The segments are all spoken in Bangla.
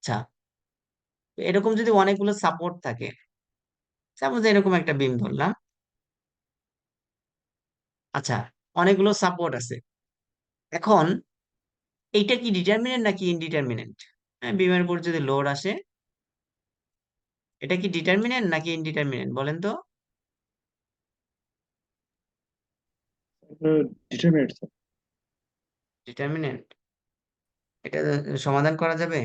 আচ্ছা, এরকম যদি অনেকগুলো সাপোর্ট থাকে, সাপোজ এরকম একটা বিম ধরলাম। আচ্ছা, অনেকগুলো সাপোর্ট আছে। এখন এইটা কি ডিটারমিনেন্ট নাকি ইনডিটারমিনেন্ট? হ্যাঁ, বিমের উপর যদি লোড আসে, এটা কি ডিটারমিনেন্ট নাকি ইনডিটারমিনেন্ট বলেন তো? Determinant sir. ডিটারমিনেন্ট। এটা সমাধান করা যাবে?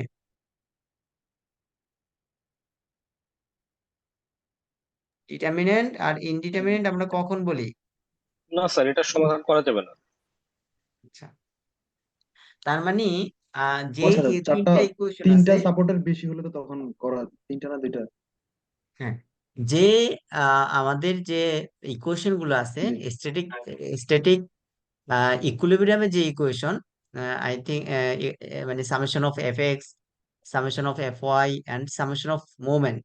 ডিটারমিনেন্ট আর ইনডিটারমিনেন্ট আমরা কখন বলি? না স্যার, এটা সমাধান করা যাবে না। আচ্ছা, তার মানে ও যে স্যার, চারটা, তিনটা ইকুয়েশন তিনটা আছে। সাপোর্টের বেশি হলে তো তখন করা, তিনটা না দুইটা? হ্যাঁ, যে আমাদের যে ইকুয়েশন গুলো আছে, জি। স্ট্যাটিক স্ট্যাটিক ইকুইলিব্রিয়ামে যে ইকুয়েশন, আই থিঙ্ক, মানে summation of F X, summation of F Y and summation of moment,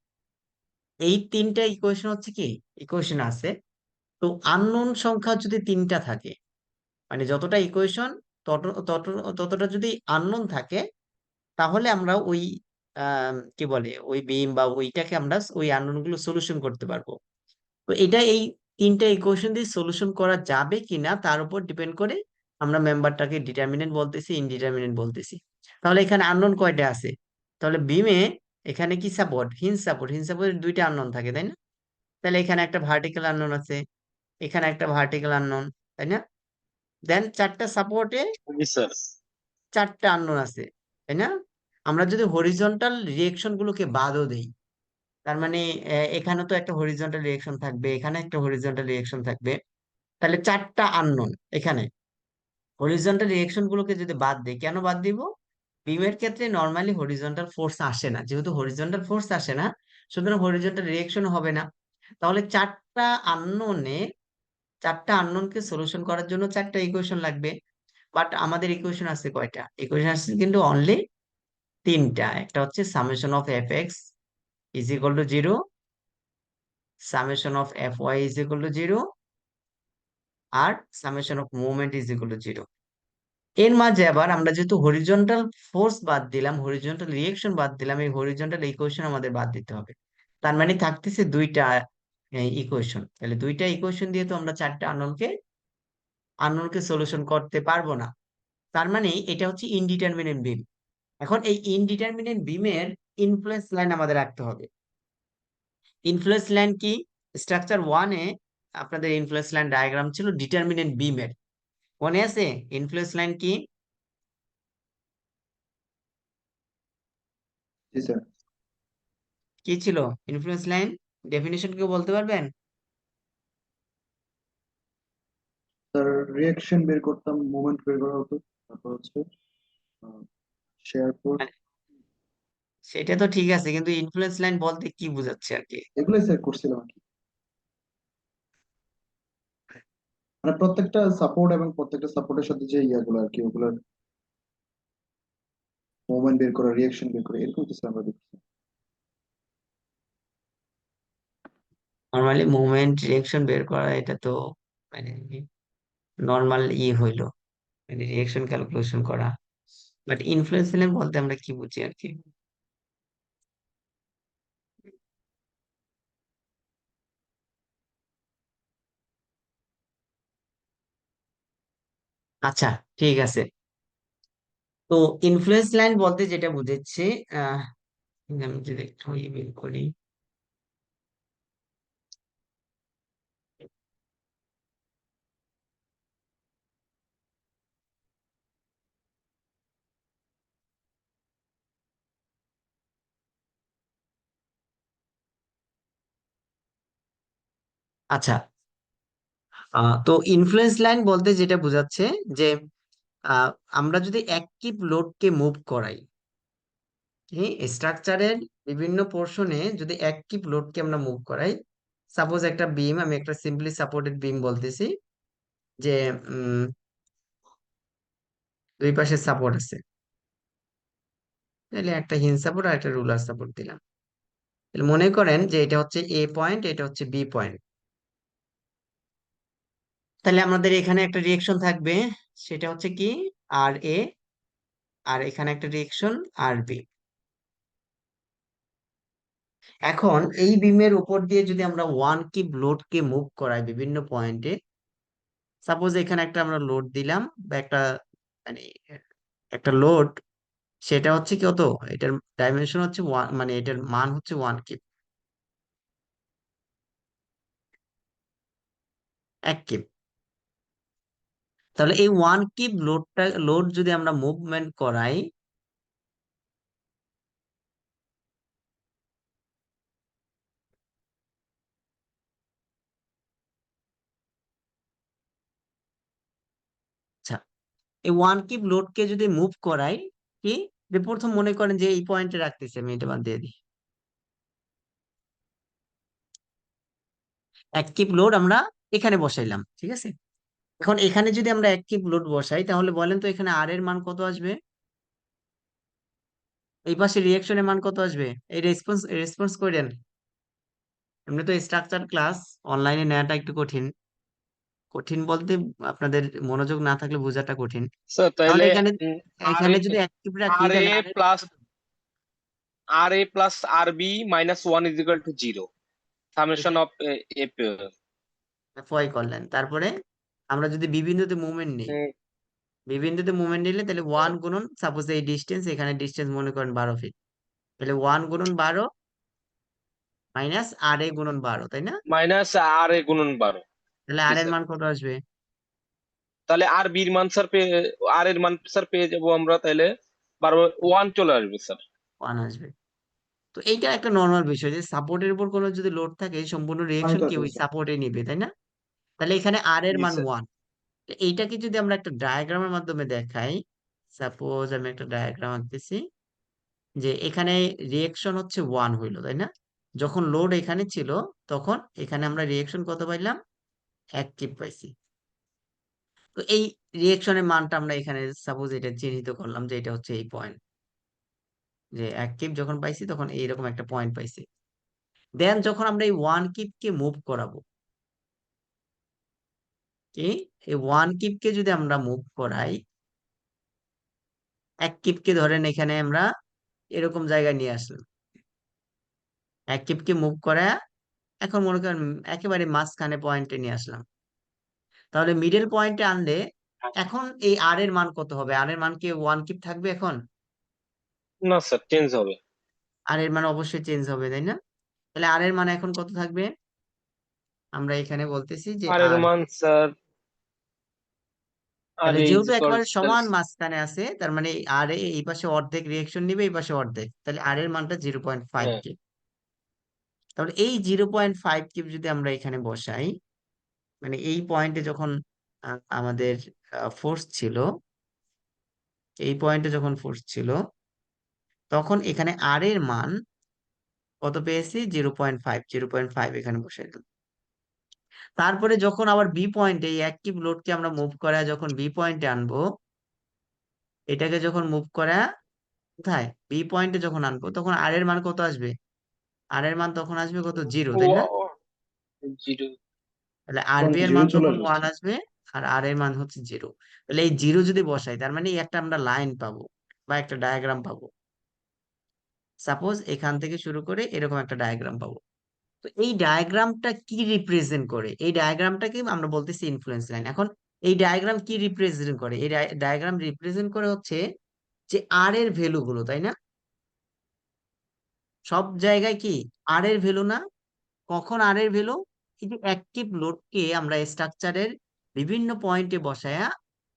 এই তিনটা ইকুয়েশন হচ্ছে কি ইকুয়েশন আছে। তো আননোন সংখ্যা যদি তিনটা থাকে, মানে যতটা ইকুয়েশন তত তত ততটা যদি আননোন থাকে, তাহলে আমরা ওই কি বলে ওই বিম বা ওইটাকে আমরা ওই আননোন গুলো সলিউশন করতে পারবো। তো এটা এই তিনটা ইকুয়েশন দিয়ে সলিউশন করা যাবে কিনা তার উপর ডিপেন্ড করে আমরা মেম্বারটাকে ডিটারমিনেন্ট বলতেছি, ইনডিটারমিনেন্ট বলতেছি। তাহলে এখানে আননোন কয়টা আছে? তাহলে বিমে এখানে কি সাপোর্ট, হিঞ্জ সাপোর্ট, হিঞ্জ সাপোর্টের দুইটা আননোন থাকে, তাই না? তাহলে এখানে একটা ভার্টিক্যাল আননোন আছে, এখানে একটা ভার্টিক্যাল আননোন, তাই না? দেন চারটা সাপোর্টে জি স্যার। চারটা আননোন আছে, তাই না? আমরা যদি হরিজন্টাল রিয়েকশন গুলোকে বাদও দেই, তার মানে এখানে তো একটা হরিজন্টাল রিয়েকশন থাকবে, এখানে একটা হরিজন্টাল রিয়েকশন থাকবে, তাহলে চারটা আননোন এখানে। হরিজন্টাল রিয়েকশন গুলোকে যদি বাদ দিই, কেন বাদ দিব? বিমের ক্ষেত্রে নর্মালি হরিজন্টাল ফোর্স আসে না, যেহেতু হরিজন্টাল ফোর্স আসে না, সুতরাং হরিজন্টাল রিয়েকশন হবে না। তাহলে আননোনে চারটা আননোনকে সলিউশন করার জন্য চারটা ইকুয়েশন লাগবে। বাট আমাদের ইকুয়েশন আছে কয়টা? ইকুয়েশন আছে কিন্তু অনলি তিনটা। একটা হচ্ছে summation of F X is equal to zero, summation of F Y is equal to zero, আর summation of movement is equal to zero. এর মাঝে আবার আমরা যেহেতু হরিজন্টাল ফোর্স বাদ দিলাম, হরিজন্টাল রিয়েকশন বাদ দিলাম, এই হরিজন্টাল ইকুয়েশন আমাদের বাদ দিতে হবে। তার মানে থাকতেছে দুইটা ইকুয়েশন। তাহলে দুইটা ইকুয়েশন দিয়ে তো আমরা চারটা আননোনকে সলিউশন করতে পারবো না। তার মানে এটা হচ্ছে ইনডিটারমিনেন্ট বিম। এখন এই ইনডিটারমিনেন্ট বিমের ইনফ্লুয়েন্স লাইন আমাদের রাখতে হবে। ইনফ্লুয়েন্স লাইন কি? স্ট্রাকচার ওয়ানে আপনাদের ইনফ্লুয়েন্স লাইন ডায়াগ্রাম ছিল ডিটারমিনেন্ট বিমের, মনে আছে? ইনফ্লুয়েন্স লাইন কি? জি স্যার। কি ছিল ইনফ্লুয়েন্স লাইন? ডেফিনেশন কেউ বলতে পারবেন? স্যার, রিয়াকশন বের করতাম, মুভমেন্ট বের করা হতো, তারপর হচ্ছে শেয়ার ফোর্স। মানে সেটা তো ঠিক আছে, কিন্তু ইনফ্লুয়েন্স লাইন বলতে কি বোঝাচ্ছে আর কি? এগুলোই স্যার করছিলাম আর কি। মানে প্রত্যেকটা সাপোর্ট এবং প্রত্যেকটা সাপোর্টের সাথে যে ইয়াগুলো আর কি, ওগুলোর মুভমেন্ট বের করা, রিয়াকশন বের করা, এরকম তো স্যার আমরা দেখছি। নর্মালি মুভমেন্ট রিয়েকশন বের করা, এটা তো মানে নর্মাল হইলো, মানে রিয়েকশন ক্যালকুলেশন করা। বাট ইনফ্লুয়েন্স লাইন বলতে আমরা কি বুঝি আর কি? আচ্ছা, ঠিক আছে। তো ইনফ্লুয়েন্স লাইন বলতে যেটা বুঝেছি, আহ আমি যদি একটু বের করি। আচ্ছা, তো ইনফ্লুয়েন্স লাইন বলতে যেটা বোঝাচ্ছে যে আহ, আমরা যদি অ্যাক্টিভ লোডকে মুভ করাই, স্ট্রাকচারের বিভিন্ন পোর্শনে যদি অ্যাক্টিভ লোডকে আমরা মুভ করাই, সাপোজ একটা বিম, আমি একটা সিম্পলি সাপোর্টেড বিম বলতেছি, যে উম, দুই পাশে সাপোর্ট আছে, তাহলে একটা হিঞ্জ সাপোর্ট আর একটা রুলার সাপোর্ট দিলাম। তাহলে মনে করেন যে এটা হচ্ছে এ পয়েন্ট, এটা হচ্ছে বি পয়েন্ট। তাহলে আমাদের এখানে একটা রিয়েকশন থাকবে, সেটা হচ্ছে কি আর এ, আর এখানে একটা রিয়েকশন আর বি। এখন এই বিমের উপর দিয়ে যদি আমরা ওয়ান কিপ লোডকে মুভ করাই বিভিন্ন পয়েন্টে, সাপোজ এখানে একটা আমরা লোড দিলাম, বা একটা মানে একটা লোড, সেটা হচ্ছে কত, এটার ডাইমেনশন হচ্ছে ওয়ান, মানে এটার মান হচ্ছে ওয়ান কিপ, এক কিপ। তাহলে এই ওয়ান কিপ লোড যদি আমরা মুভমেন্ট করাই, আচ্ছা, এই ওয়ান কিপ লোডকে যদি মুভ করাই, কি, যে প্রথম মনে করেন যে এই পয়েন্টে রাখতেছি, আমি এটা বাদ দিয়ে দিই, এক কিপ লোড আমরা এখানে বসাইলাম, ঠিক আছে। এখন এখানে যদি আমরা এক কিপ লোড বসাই, তাহলে বলেন তো এখানে আর এর মান কত আসবে, এই পাশে রিয়াকশনের মান কত আসবে, এই রেসপন্স রেসপন্স করেন। এমনি তো স্ট্রাকচার ক্লাস অনলাইনে নেওয়াটা একটু কঠিন, কঠিন বলতে আপনাদের মনোযোগ না থাকলে বোঝাটা কঠিন। স্যার তাহলে তাহলে এখানে, আর এখানে এ যদি এক কিপ রাখি আর এ তাহলে আর এর মান প্লাস কত? আর A plus R B minus one is equal to zero, summation এটা অফ এ। ফয় করলেন, তারপরে আমরা যদি বিবিন্দুতে মুভমেন্ট নিই, বিবিন্দুতে মুভমেন্ট নিলে তাহলে ওয়ান গুণন, সাপোজ এই ডিস্টেন্স, এখানে ডিস্টেন্স মনে করেন 12 ফিট, তাহলে ওয়ান গুণন 12 মাইনাস আর এ গুণন 12, তাই না? মাইনাস আর এ গুণন 12। তাহলে জি আর এর স্যার। মান কত আসবে? তাহলে আর বির মান স্যার পেয়ে, আর এর মান স্যার পেয়ে যাবো আমরা, তাহলে 12 ওয়ান চলে আসবে স্যার। ওয়ান আসবে। তো এইটা একটা নর্মাল বিষয় যে সাপোর্টের উপর কোনো যদি লোড থাকে, সম্পূর্ণ রিয়েকশন পয়েন্ট কি আছে ওই স্যার। সাপোর্টে নিবে, তাই না? তাহলে এখানে আর এর জি মান স্যার। ওয়ান। এইটাকে যদি আমরা একটা ডায়াগ্রামের মাধ্যমে দেখাই, সাপোজ আমি একটা ডায়াগ্রাম আঁকতেছি, যে এখানে রিয়েকশন হচ্ছে ওয়ান হইলো, তাই না? যখন লোড এখানে ছিল, তখন এখানে আমরা রিয়েকশন কত পাইলাম, এক কিপ পাইছি। তো এই রিয়েকশনের মানটা আমরা এখানে সাপোজ এটা চিহ্নিত করলাম যে এটা হচ্ছে এই পয়েন্ট, যে এক কিপ যখন পাইছি তখন এইরকম একটা পয়েন্ট পাইছি। দেন যখন আমরা এই ওয়ান কিপকে মুভ করাবো, কি, এই ওয়ান কিপকে যদি আমরা মুভ করাই, এক কিপকে ধরেন এখানে আমরা এরকম জায়গায় নিয়ে আসলাম, এক কিপকে মুভ করা, এখন মনে করেন একেবারে মাঝখানে পয়েন্টে নিয়ে আসলাম, তাহলে মিডল পয়েন্টে আনলে এখন এই আর এর মান কত হবে, আর এর মান কি ওয়ান কিপ থাকবে এখন? না স্যার, চেঞ্জ হবে। আর এর মান অবশ্যই চেঞ্জ হবে, তাই না? তাহলে আর এর মান এখন কত থাকবে? আমরা এখানে বলতেছি যে আর এর আর, মান স্যার, আর তাহলে ইজ যেহেতু ইকুয়াল একেবারে স্যার। সমান মাঝখানে আছে, তার মানে আর এই পাশে অর্ধেক রিয়েকশন নিবে, এই পাশে অর্ধেক, তাহলে আর এর মানটা 0.5 হ্যাঁ। কিপ। তাহলে এই 0.5 কিপ যদি আমরা এখানে বসাই, মানে এই পয়েন্টে যখন আমাদের ফোর্স ছিল, এই পয়েন্টে যখন ফোর্স ছিল, তখন এখানে আর এর মান কত পেয়েছি, 0.5, 0.5 এখানে বসাই দিলাম। তারপরে যখন আবার বি পয়েন্টে এই এক কিপ লোডকে আমরা মুভ করা, যখন বি পয়েন্টে আনবো, এটাকে যখন মুভ করা কোথায়, বি পয়েন্টে যখন আনবো, তখন আর এর মান কত আসবে, আর এর মান তখন আসবে কত, জিরো, তাই না? জিরো। তাহলে আর তখন বি এর জিরো মান চলে তখন আসবে ওয়ান স্যার। আসবে, আর আর এর মান হচ্ছে জিরো। তাহলে এই জিরো যদি বসাই, তার মানে এই একটা আমরা লাইন পাবো বা একটা ডায়াগ্রাম পাবো, সাপোজ এখান থেকে শুরু করে এরকম একটা ডায়াগ্রাম পাবো। তো এই ডায়াগ্রামটা কি রিপ্রেজেন্ট করে, এই ডায়াগ্রামটাকে আমরা বলতেছি ইনফ্লুয়েন্স লাইন। এখন এই ডায়াগ্রাম কি রিপ্রেজেন্ট করে, এই ডায়াগ্রাম রিপ্রেজেন্ট করে হচ্ছে যে আর এর ভ্যালু গুলো, তাই না? সব জায়গায় কি আর এর ভ্যালু না? কখন আর এর ভ্যালু? এই যে অ্যাক্টিভ লোডকে আমরা স্ট্রাকচারের বিভিন্ন পয়েন্টে বসায়া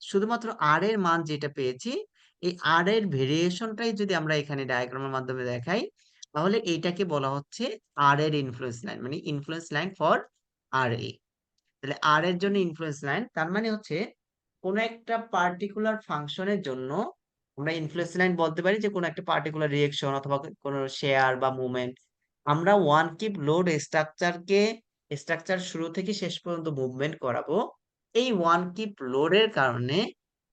শুধুমাত্র আর এর মান যেটা পেয়েছি, এই আর এর ভেরিয়েশনটাই যদি আমরা এখানে ডায়াগ্রামের মাধ্যমে দেখাই, তাহলে এইটাকে বলা হচ্ছে আর এর ইনফ্লুয়েন্স লাইন, মানে ইনফ্লুয়েন্স লাইন ফর আর এ। তাহলে আর এর জন্য ইনফ্লুয়েন্স লাইন, তার মানে হচ্ছে কোন একটা পার্টিকুলার ফাংশনের জন্য আমরা ইনফ্লুয়েন্স লাইন বলতে পারি যে কোনো একটা পার্টিকুলার রিয়েকশন অথবা কোনো শেয়ার বা মুভমেন্ট, আমরা ওয়ান কিপ লোড স্ট্রাকচারকে, স্ট্রাকচার শুরু থেকে শেষ পর্যন্ত মুভমেন্ট করাবো। এই ওয়ান কিপ লোডের কারণে,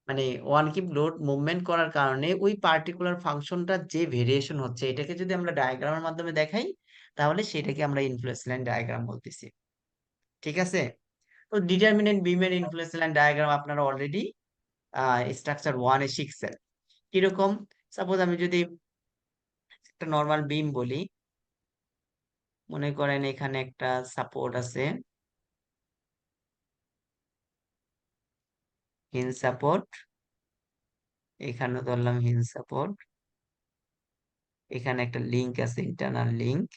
মানে ওয়ান কিপ লোড মুভমেন্ট করার কারণে ওই পার্টিকুলার ফাংশনটা যে ভেরিয়েশন হচ্ছে, এটাকে যদি আমরা ডায়াগ্রামের মাধ্যমে দেখাই, তাহলে সেটাকে আমরা ইনফ্লুয়েন্স লাইন ডায়াগ্রাম বলতেছি। ঠিক আছে? তো ডিটারমিনেন্ট বিমের ইনফ্লুয়েন্স লাইন ডায়াগ্রাম আপনারা অলরেডি স্ট্রাকচার ওয়ানে শিখছেন। কিরকম, সাপোজ আমি যদি একটা নর্মাল বিম বলি, মনে করেন এখানে একটা সাপোর্ট আছে, হিঞ্জ সাপোর্ট, এখানে ধরলাম হিঞ্জ সাপোর্ট, এখানে একটা লিংক আছে, ইন্টারনাল লিংক,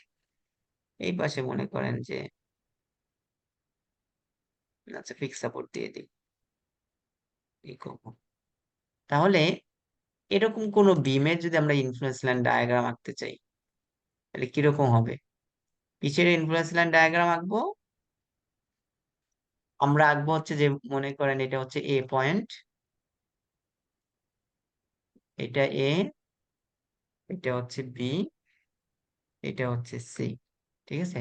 এই পাশে মনে করেন যে আচ্ছা ফিক্স সাপোর্ট দিয়ে দিই, এই করবো। তাহলে এরকম কোন বিমের যদি আমরা ইনফ্লুয়েন্স লাইন ডায়াগ্রাম আঁকতে চাই, তাহলে কিরকম হবে? পিছের ইনফ্লুয়েন্স লাইন ডায়াগ্রাম আঁকবো, আমরা আঁকবো হচ্ছে যে মনে করেন এটা হচ্ছে এ পয়েন্ট, এটা এ, এটা হচ্ছে বি, এটা হচ্ছে সি, ঠিক আছে?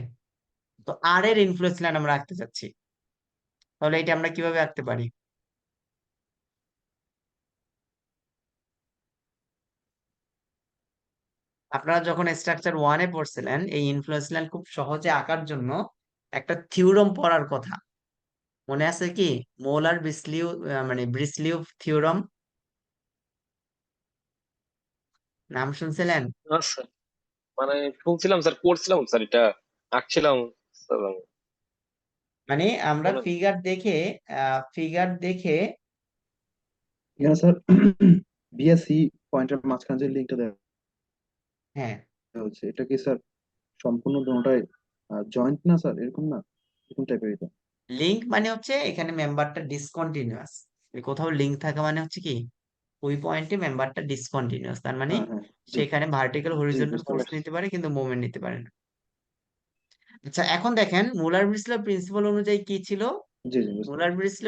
তো আর এর ইনফ্লুয়েন্স লাইন আমরা আঁকতে চাচ্ছি, তাহলে এটা আমরা কিভাবে আঁকতে পারি? আপনারা যখন স্ট্রাকচার ওয়ানে পড়ছিলেন, এই ইনফ্লুয়েন্স লাইন খুব সহজে আঁকার জন্য একটা থিওরম পড়ার কথা মনে আছে কি? মোলার ব্রিসলিউ, মানে ব্রিসলিউ থিওরম, নাম শুনছিলেন? আচ্ছা, মানে শুনছিলাম স্যার, পড়ছিলাম স্যার, এটা আঁকছিলাম স্যার আমি। মানে আমরা বলেন। ফিগার দেখে এখানে স্যার বিএসসি পয়েন্টের মাঝখানে যে লিঙ্কটা দেওয়া হ্যাঁ, হচ্ছে, এটা কি স্যার সম্পূর্ণ দুটোটাই জয়েন্ট না স্যার, এরকম না, এরকম টাইপের এটা? লিংক মানে হচ্ছে এখানে মেম্বারটা ডিসকন্টিনিউয়াস, কোথাও লিংক থাকা মানে হচ্ছে কি ওই পয়েন্টে মেম্বারটা ডিসকন্টিনিউয়াস, তার মানে হ্যাঁ হ্যাঁ, জি সেখানে ভার্টিক্যাল জি, হরিজন্টাল বুঝতে ফোর্স পারছি। নিতে পারে কিন্তু মুভমেন্ট নিতে পারে না। আচ্ছা এখন দেখেন মুলার ব্রিসলিউ প্রিন্সিপাল অনুযায়ী কি ছিল? জি জি, বুঝতে মুলার পারছি।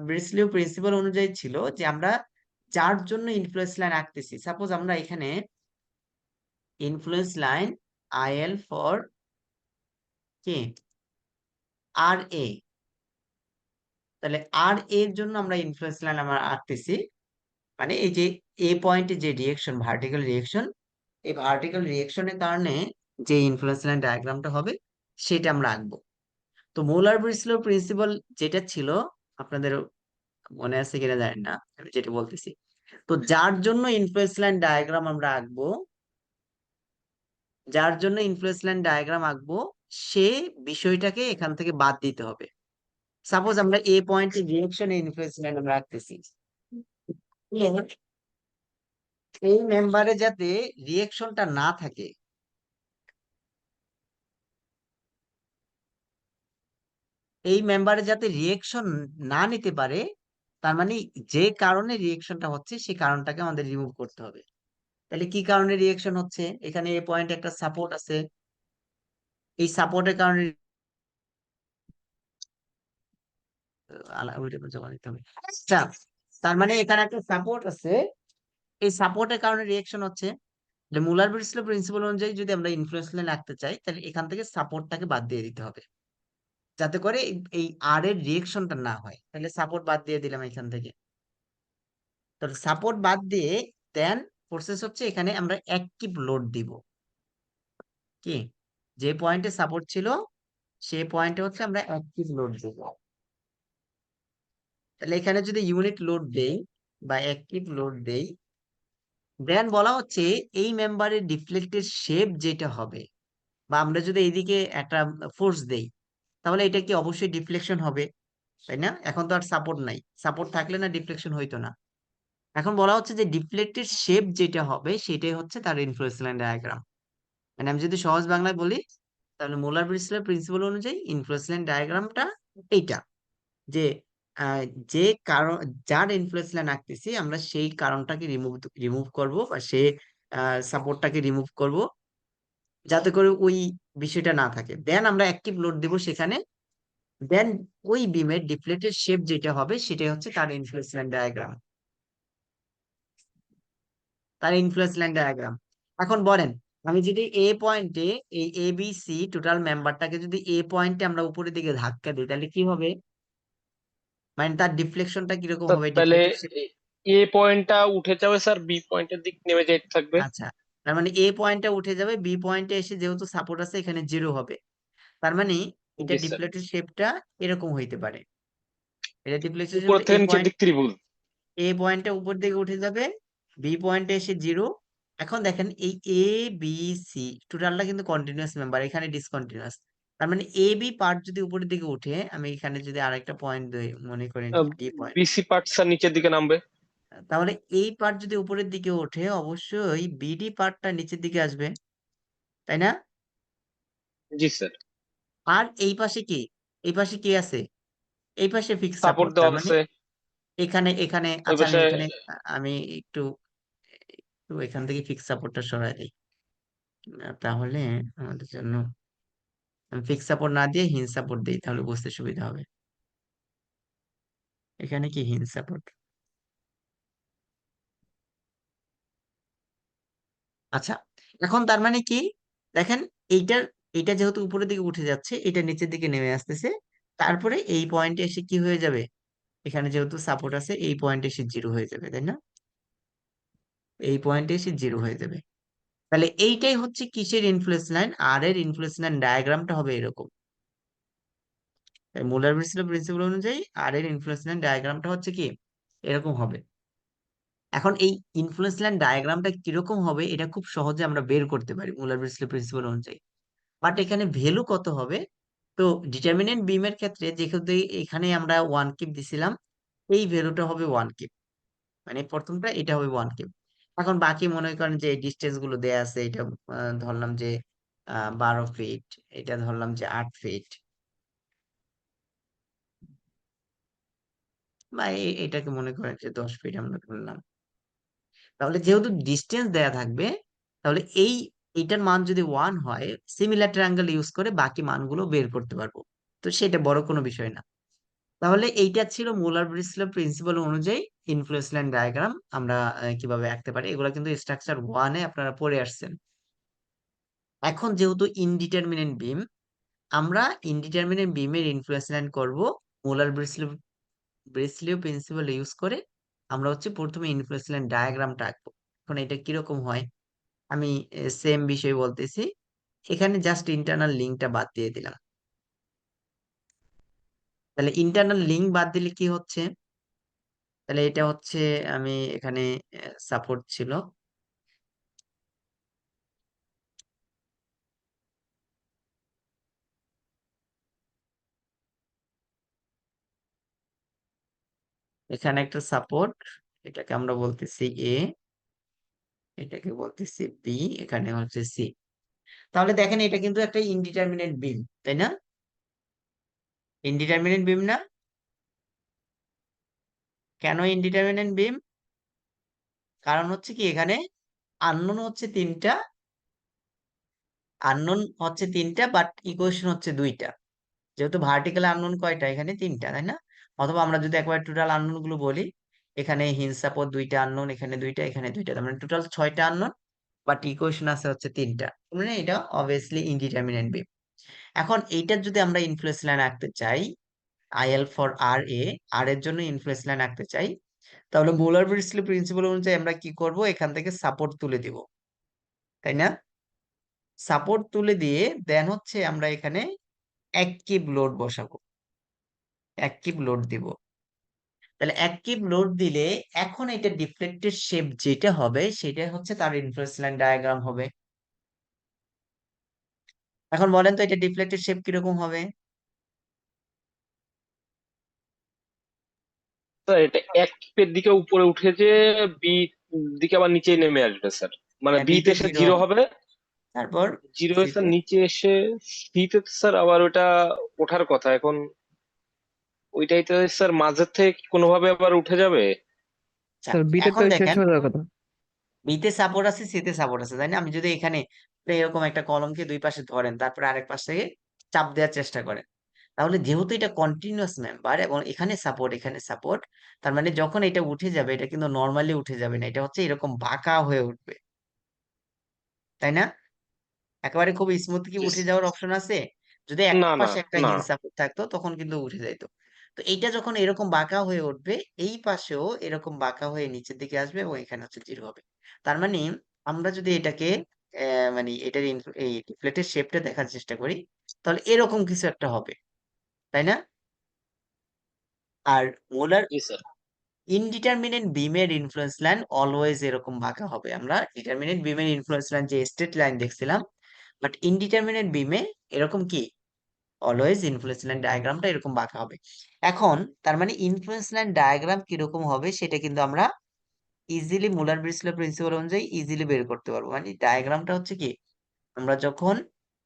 ব্রিসলিউ প্রিন্সিপাল অনুযায়ী ছিল যে আমরা যার জন্য ইনফ্লুয়েন্স লাইন আঁকতেছি, সাপোজ আমরা এখানে ইনফ্লুয়েন্স লাইন আইএল ফর কি আর এ, তাহলে আর এর জন্য আমরা ইনফ্লুয়েন্স লাইন আমরা আঁকতেছি, মানে এই যে এ পয়েন্টে যে রিয়েকশন, ভার্টিক্যাল রিয়েকশন, এই ভার্টিক্যাল রিয়েকশনের কারণে যে ইনফ্লুয়েন্স লাইন ডায়াগ্রামটা হবে সেটা আমরা আঁকবো। তো মোলার ব্রিসলিউ প্রিন্সিপাল যেটা ছিল, আপনাদের মনে আছে কিনা জানি না, আমি যেটা বলতেছি, তো যার জন্য ইনফ্লুয়েন্স লাইন ডায়াগ্রাম আমরা আঁকবো, যার জন্য ইনফ্লুয়েন্স লাইন ডায়াগ্রাম আঁকবো, সে বিষয়টাকে এখান থেকে বাদ দিতে হবে। সাপোজ আমরা এ পয়েন্টে রিয়েকশনে ইনফ্লুয়েন্স লাইন আমরা আঁকতেছি, এই মেম্বারে যাতে রিয়েকশনটা না থাকে, এই মেম্বারে যাতে রিয়েকশন না নিতে পারে, তার মানে যে কারণে রিয়েকশনটা হচ্ছে সেই কারণটাকে আমাদের রিমুভ করতে হবে। তাহলে কি কারণে রিয়েকশন হচ্ছে? এখানে এই পয়েন্টে একটা সাপোর্ট আছে, এই সাপোর্টের কারণে ওইটা জমা দিতে হবে। আচ্ছা, তার মানে এখানে একটা সাপোর্ট আছে, এই সাপোর্টের কারণে রিয়েকশন হচ্ছে। মুলার ব্রিসলো প্রিন্সিপাল অনুযায়ী যদি আমরা ইনফ্লুয়েন্স লাইন রাখতে চাই, তাহলে এখান থেকে সাপোর্টটাকে বাদ দিয়ে দিতে হবে, যাতে করে এই আর এর রিয়েকশনটা না হয়। তাহলে সাপোর্ট বাদ দিয়ে দিলাম এখান থেকে। তাহলে সাপোর্ট বাদ দিয়ে দেন প্রসেস হচ্ছে এখানে আমরা অ্যাক্টিভ লোড দিব। কি, যে পয়েন্টে সাপোর্ট ছিল সেই পয়েন্টে হচ্ছে আমরা অ্যাক্টিভ লোড দেব। তাহলে এখানে যদি ইউনিট লোড দেই বা অ্যাক্টিভ লোড দেই, দেন বলা হচ্ছে এই মেম্বারের ডিফ্লেক্টেড শেপ যেটা হবে, বা আমরা যদি এইদিকে একটা ফোর্স দেই, তাহলে এটা কি অবশ্যই ডিফ্লেকশন হবে, তাই না? এখন তো আর সাপোর্ট নাই, সাপোর্ট থাকলে না ডিফ্লেকশন হইতো না। এখন বলা হচ্ছে যে ডিফ্লেক্টেড শেপ যেটা হবে সেটাই হচ্ছে তার ইনফ্লুয়েন্স লাইন ডায়াগ্রাম। মানে আমি যদি সহজ বাংলায় বলি, তাহলে মোলার ব্রিসলের প্রিন্সিপাল অনুযায়ী ইনফ্লুয়েন্স লাইন ডায়াগ্রামটা এইটা, যে আহ, যে কারণ, যার ইনফ্লুয়েন্স লাইন আঁকতেছি আমরা সেই কারণটাকে রিমুভ রিমুভ করব, বা সে সাপোর্টটাকে রিমুভ করব, যাতে করে ওই বিষয়টা না থাকে। দেন আমরা অ্যাক্টিভ লোড দিব সেখানে, দেন ওই বিমের ডিফ্লেক্টেড শেপ যেটা হবে সেটাই হচ্ছে তার ইনফ্লুয়েন্স লাইন ডায়াগ্রাম, তার ইনফ্লুয়েন্স লাইন ডায়াগ্রাম। এখন বলেন, আমি যদি এ পয়েন্টে এই এ বি সি টোটাল মেম্বারটাকে যদি এ পয়েন্টে আমরা উপরের দিকে ধাক্কা দিই, তাহলে কি হবে? মানে তার ডিফ্লেকশনটা কিরকম স্যার হবে, তাহলে ডিফ্লেক্টেড। এ পয়েন্টটা উঠে যাবে স্যার, বি পয়েন্টের দিক নেমে যেতে থাকবে। আচ্ছা, তার মানে এ পয়েন্টটা উঠে যাবে, বি পয়েন্টে এসে যেহেতু সাপোর্ট আছে এখানে জিরো হবে। তার মানে এটা জি স্যার। ডিফ্লেক্টেড শেপটা এরকম হইতে পারে, এটা ডিফ্লেক্টেড উপর শেপটা থেকে নিচের দিক ত্রিভুজ। এ পয়েন্টটা উপর দিকে উঠে যাবে, বি পয়েন্টে এসে জিরো, এখন দেখেন এই এ বি সি টোটালটা কিন্তু কন্টিনিউয়াস মেম্বার, এখানে ডিসকন্টিনিউয়াস। তার মানে এ বি পার্ট যদি উপরের দিকে উঠে, আমি এখানে যদি আরেকটা পয়েন্ট দিই, মনে করেন D point, BC part sir নিচের দিকে নামবে। তাহলে এই পার্ট যদি উপরের দিকে ওঠে অবশ্যই বিডি পার্টটা নিচের দিকে আসবে, তাই না? জি স্যার। আর এই পাশে কি, এই পাশে কি আছে? এই পাশে ফিক্স সাপোর্ট সাপোর্ট, তার দেওয়া মানে আছে এখানে এখানে ওই আচ্ছা আমি পাশে। এখানে আমি একটু একটু এখান থেকে ফিক্স সাপোর্টটা সরাই দিই। তাহলে আমাদের জন্য আমি ফিক্স সাপোর্ট না দিয়ে হিন সাপোর্ট দিই, তাহলে বুঝতে সুবিধা হবে। এখানে কি হিন সাপোর্ট, আচ্ছা। এখন তার মানে কি, দেখেন এইটার, এইটা যেহেতু উপরের দিকে উঠে যাচ্ছে, এটা নিচের দিকে নেমে আসতেছে, তারপরে এই পয়েন্টে এসে কি হয়ে যাবে, এখানে যেহেতু সাপোর্ট আছে এই পয়েন্টে এসে জিরো হয়ে যাবে, তাই না? এই পয়েন্টে এসে জিরো হয়ে যাবে। তাহলে এইটাই হচ্ছে কিসের ইনফ্লুয়েন্স লাইন, আর এর ইনফ্লুয়েন্স লাইন ডায়াগ্রামটা হবে এরকম। তাই মুলার প্রিন্সিপাল অনুযায়ী আর এর ইনফ্লুয়েন্স লাইন ডায়াগ্রামটা হচ্ছে কি এরকম হবে। এখন এই ইনফ্লুয়েন্স লাইন ডায়াগ্রামটা কিরকম হবে এটা খুব সহজে আমরা বের করতে পারি মুলার প্রিন্সিপাল অনুযায়ী। বাট এখানে ভ্যালু কত হবে? তো ডিটারমিনেন্ট বিমের ক্ষেত্রে যেহেতু এখানে আমরা ওয়ান কিপ দিছিলাম, এই ভ্যালুটা হবে ওয়ান কিপ, মানে প্রথমটা এটা হবে ওয়ান কিপ। এখন বাকি মনে করেন যে ডিস্টেন্স গুলো দেয়া আছে, এটা ধরলাম যে 12 ফিট, এটা ধরলাম যে 8 ফিট, বা এটাকে মনে করেন যে 10 ফিট আমরা ধরলাম। তাহলে যেহেতু ডিস্টেন্স দেয়া থাকবে, তাহলে এইটার মান যদি ওয়ান হয়, সিমিলার ট্রায়াঙ্গেল ইউজ করে বাকি মানগুলো বের করতে পারবো। তো সেটা বড় কোনো বিষয় না। তাহলে এইটা ছিল মুলার ব্রিসলার প্রিন্সিপাল অনুযায়ী ইনফ্লুয়েন্স লাইন ডায়াগ্রাম আমরা কিভাবে আঁকতে পারি। এগুলো কিন্তু স্ট্রাকচার ওয়ানে আপনারা পড়ে আসছেন। এখন যেহেতু ইনডিটারমিনেন্ট বিম, আমরা ইনডিটারমিনেন্ট বিমের ইনফ্লুয়েন্স লাইন করব মুলার ব্রিসলিও প্রিন্সিপাল ইউজ করে। আমরা হচ্ছে প্রথমে ইনফ্লুয়েন্স লাইন ডায়াগ্রামটা আঁকবো। এখন এটা কিরকম হয়, আমি সেম বিষয় বলতেছি, এখানে জাস্ট ইন্টারনাল লিঙ্কটা বাদ দিয়ে দিলাম। তাহলে ইন্টারনাল লিঙ্ক বাদ দিলে কি হচ্ছে, তাহলে এটা হচ্ছে, আমি এখানে সাপোর্ট ছিল, এখানে একটা সাপোর্ট, এটাকে আমরা বলতেছি এ, এটাকে বলতেছি বি, এখানে হচ্ছে সি। তাহলে দেখেন এটা কিন্তু একটা ইনডিটারমিনেট বিম, তাই না? ইনডিটারমিনেট বিম না? কেন ইনডিটারমিনেট বিম? কারণ হচ্ছে কি এখানে আননোন হচ্ছে তিনটা, আননোন হচ্ছে তিনটা বাট ইকুয়েশন হচ্ছে দুইটা। যেহেতু ভার্টিক্যাল আননোন কয়টা, এখানে তিনটা, তাই না? অথবা আমরা যদি একবার টোটাল আননোন গুলো বলি, এখানে হিন সাপোর্ট দুইটা আননোন, এখানে দুইটা, এখানে দুইটা, তার মানে টোটাল 6টা আননোন, বাট ইকুয়েশন আছে হচ্ছে তিনটা, মানে এটা অবভিয়াসলি ইনডিটারমিনেন্ট বিম। এখন এইটার যদি আমরা ইনফ্লুয়েন্স লাইন আঁকতে চাই, আইএল ফর আর এ, আর এর জন্য ইনফ্লুয়েন্স লাইন আঁকতে চাই, তাহলে মুলার ব্রিসলি প্রিন্সিপাল অনুযায়ী আমরা কি করব, এখান থেকে সাপোর্ট তুলে দিব, তাই না? সাপোর্ট তুলে দিয়ে দেন হচ্ছে আমরা এখানে এক কিপ লোড বসাবো, এক কিপ লোড দিব। তাহলে এক কিপ লোড দিলে এখন এটা ডিফ্লেক্টেড শেপ যেটা হবে সেটা হচ্ছে তার ইনফ্লুয়েন্স লাইন ডায়াগ্রাম হবে। এখন বলেন তো এটা ডিফ্লেক্টেড শেপ কিরকম হবে? স্যার এটা এক পের দিকে উপরে উঠে যে বি দিকে আবার নিচে নেমে আসবে স্যার, মানে হ্যাঁ, বি তে বিতে এসে জিরো জিরো হবে, হবে। তারপর জিরো এ স্যার সিতে, নিচে এসে সি তে স্যার আবার ওটা ওঠার কথা এখন। ওইটাই তো স্যার মাঝের থেকে কি কোনোভাবে আবার উঠে যাবে? আচ্ছা। স্যার বিতে তো এখন শেষ দেখেন হয়ে যাওয়ার কথা। বিতে সাপোর্ট আছে, সিতে সাপোর্ট আছে, তাই না? আমি যদি এখানে এরকম একটা কলমকে দুই পাশে ধরেন, তারপর আরেক পাশ থেকে চাপ দেওয়ার চেষ্টা করেন, তাহলে যেহেতু এটা কন্টিনিউয়াস মেম্বার এবং এখানে সাপোর্ট, এখানে সাপোর্ট, তার মানে যখন এটা উঠে যাবে এটা কিন্তু নর্মালি উঠে যাবে না, এটা হচ্ছে এরকম বাঁকা হয়ে উঠবে, তাই না? একেবারে খুব স্মুথ কি উঠে যাওয়ার অপশন আছে? যদি এক না না পাশে একটা না। হিল সাপোর্ট থাকতো তখন কিন্তু উঠে যাইতো। তো এইটা যখন এরকম বাঁকা হয়ে উঠবে, এই পাশেও এরকম বাঁকা হয়ে নিচের দিকে আসবে এবং এখানে হচ্ছে জিরো হবে। তার মানে আমরা যদি এটাকে মানে এটার এই প্লেটের শেপটা দেখার চেষ্টা করি, তাহলে এরকম কিছু একটা হবে, তাই না? আর মোলার জি স্যার। ইনডিটারমিনেট বিমের ইনফ্লুয়েন্স লাইন অলওয়েজ এরকম বাঁকা হবে। আমরা ডিটারমিনেট বিমের ইনফ্লুয়েন্স লাইন যে স্ট্রেট লাইন দেখছিলাম, বাট ইনডিটারমিনেট বিমে এরকম কি অলওয়েজ ইনফ্লুয়েন্স লাইন ডায়াগ্রামটা এরকম বাঁকা হবে। এখন তার মানে ইনফ্লুয়েন্স লাইন ডায়াগ্রাম কিরকম হবে সেটা কিন্তু আমরা ইজিলি মুলার ব্রিসলো প্রিন্সিপাল অনুযায়ী ইজিলি বের করতে পারবো। মানে ডায়াগ্রামটা হচ্ছে কি, আমরা যখন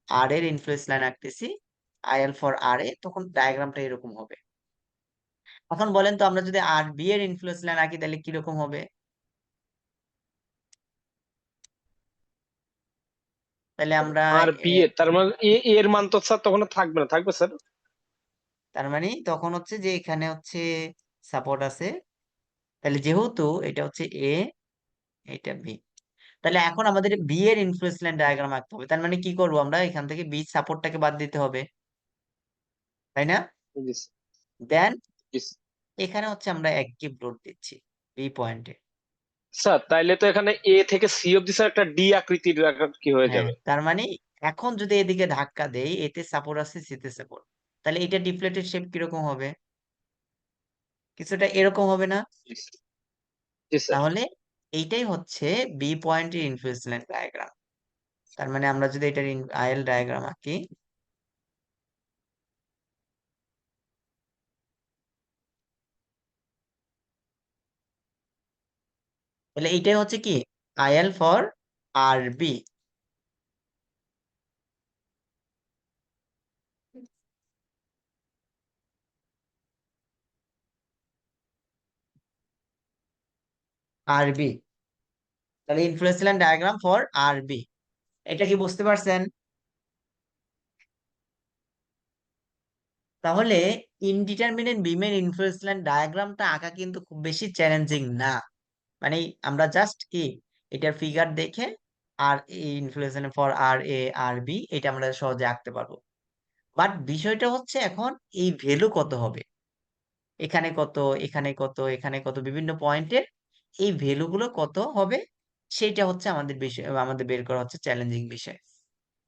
আর এর influence line আঁকতেছি, IL for R এ, তখন ডায়াগ্রামটা এরকম হবে। এখন বলেন তো আমরা যদি আর বি এর ইনফ্লুয়েন্স লাইন আঁকি তাহলে কিরকম হবে? তাহলে আমরা আর বি এর তার মানে এর মান তো স্যার তখন আর থাকবে না, থাকবে স্যার? তার মানে তখন হচ্ছে যে এখানে হচ্ছে সাপোর্ট আছে, তাহলে যেহেতু এটা হচ্ছে এ, এটা বি, তাহলে এখন আমাদের বি এর ইনফ্লুয়েন্স লাইন ডায়াগ্রাম আঁকতে হবে। তার মানে কি করবো, আমরা এখান থেকে বি সাপোর্টটাকে বাদ দিতে হবে, তাই না? জি স্যার, দেন জি স্যার। এখানে হচ্ছে আমরা অ্যাক্টিভ লোড দিচ্ছি বি পয়েন্টে। স্যার তাইলে তো এখানে এ থেকে সি অব্দি স্যার একটা ডি আকৃতির আকার কি হয়ে হ্যাঁ, যাবে? তার মানে এখন যদি এদিকে ধাক্কা দেই, এতে সাপোর্ট আছে সিতে সাপোর্ট, তাহলে এটা ডিফ্লেটেড শেপ কিরকম হবে? কিছুটা এরকম হবে না? জি স্যার, জি স্যার। তাহলে এইটাই হচ্ছে বি পয়েন্টের ইনফ্লুয়েন্স লাইন ডায়াগ্রাম। তার মানে আমরা যদি এটার আইএল ডায়াগ্রাম আঁকি, তাহলে এইটাই হচ্ছে কি IL for R B. R B, তাহলে influence line diagram for R B. এটা কি বুঝতে পারছেন? তাহলে ইনডিটারমিনেট বিমের ইনফ্লুয়েন্স লাইন ডায়াগ্রামটা আঁকা কিন্তু খুব বেশি চ্যালেঞ্জিং না। মানে আমরা জাস্ট কি এটার ফিগার দেখে আর influence line for R A R B এটা আমরা সহজে আঁকতে পারবো। বাট বিষয়টা হচ্ছে এখন এই ভ্যালু কত হবে, এখানে কত, এখানে কত, এখানে কত, বিভিন্ন পয়েন্টের এই ভ্যালুগুলো কত হবে, সেটা হচ্ছে আমাদের বিষয়, আমাদের বের করা হচ্ছে চ্যালেঞ্জিং বিষয়।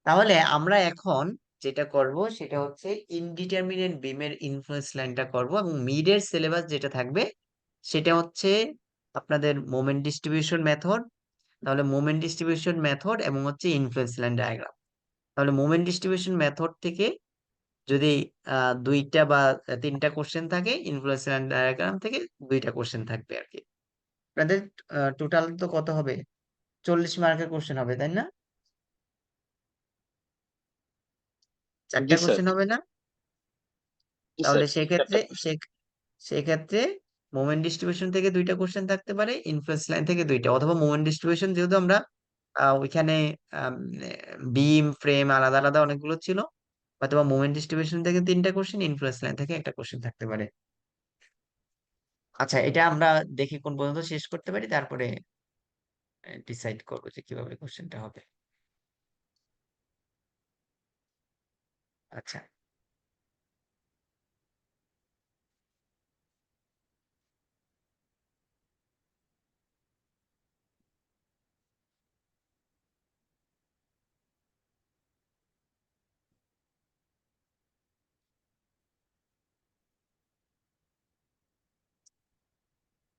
তাহলে আমরা এখন যেটা করব সেটা হচ্ছে ইনডিটারমিনেট বিমের ইনফ্লুয়েন্স লাইনটা করব, এবং মিডের সিলেবাস যেটা থাকবে সেটা হচ্ছে আপনাদের মোমেন্ট ডিস্ট্রিবিউশন মেথড। তাহলে মোমেন্ট ডিস্ট্রিবিউশন মেথড এবং হচ্ছে ইনফ্লুয়েন্স লাইন ডায়াগ্রাম। তাহলে মোমেন্ট ডিস্ট্রিবিউশন মেথড থেকে যদি দুইটা বা তিনটা কোশ্চেন থাকে, ইনফ্লুয়েন্স লাইন ডায়াগ্রাম থেকে দুইটা কোশ্চেন থাকবে আর কি। আপনাদের টোটাল তো কত হবে, 40 মার্কের কোশ্চেন হবে তাই না? চারটা জি স্যার, কোশ্চেন হবে না? জি তাহলে স্যার। সেক্ষেত্রে চারটা কোশ্চেন। সেক্ষেত্রে মোমেন্ট ডিস্ট্রিবিউশন থেকে দুইটা কোশ্চেন থাকতে পারে, ইনফ্লুয়েন্স লাইন থেকে দুইটা, অথবা মোমেন্ট ডিস্ট্রিবিউশন যেহেতু আমরা ওইখানে বিম ফ্রেম আলাদা আলাদা অনেকগুলো ছিল, অথবা মোমেন্ট ডিস্ট্রিবিউশন থেকে তিনটা কোশ্চেন, ইনফ্লুয়েন্স লাইন থেকে একটা কোশ্চেন থাকতে পারে। আচ্ছা, এটা আমরা দেখি কোন পর্যন্ত শেষ করতে পারি, তারপরে ডিসাইড করবো যে কিভাবে কোশ্চেনটা হবে। আচ্ছা,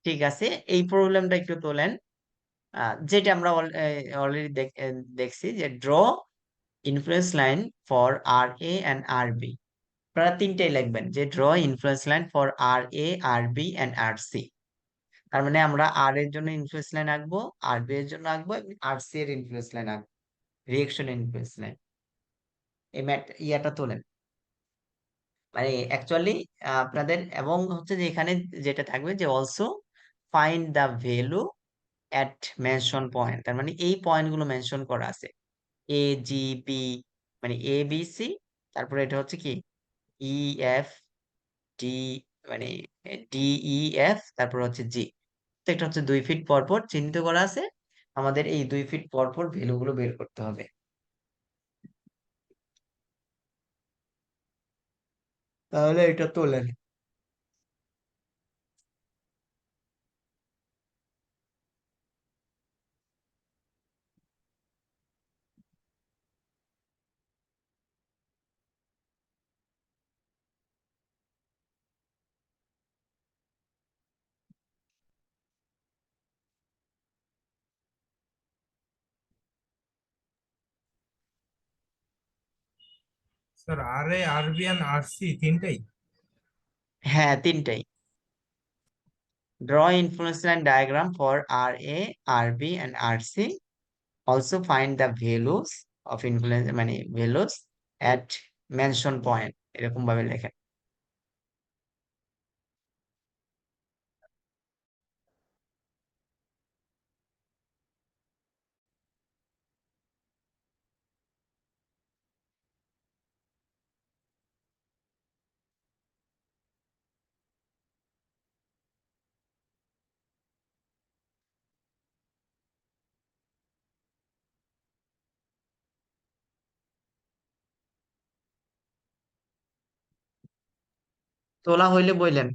ঠিক আছে, এই প্রবলেমটা একটু তোলেন। যেটা আমরা অলরেডি দেখছি যে draw influence line for R A and R B. আপনারা তিনটাই লিখবেন যে draw influence line for R A R B and R C. তার মানে আমরা আর এর জন্য ইনফ্লুয়েন্স লাইন আঁকবো, আর বি এর জন্য আঁকবো, এবং আর সি এর ইনফ্লুয়েন্স লাইন আঁকবো, রিয়েকশন ইনফ্লুয়েন্স লাইন। এই ইয়াটা তোলেন। মানে অ্যাকচুয়ালি আপনাদের, এবং হচ্ছে যে এখানে যেটা থাকবে যে also find the value at mention point. তার মানে এই পয়েন্টগুলো মেনশন করা আছে, এ জি বি, মানে এ বি সি, তারপরে এটা হচ্ছে কি ই এফ ডি, মানে ডি ই এফ, তারপর হচ্ছে জি। একটা হচ্ছে 2 ফিট পর পর চিহ্নিত করা আছে, আমাদের এই 2 ফিট পর পর ভ্যালু গুলো বের করতে হবে। তাহলে এটা তোলেন। স্যার আর এ আরবি আর আরসি তিনটাই? হ্যাঁ, তিনটাই। Draw influence line diagram for RA, RB, and RC. Also find the values of influence মানে values at mention point, এরকম ভাবে লেখেন। তোলা হইলে বললেন।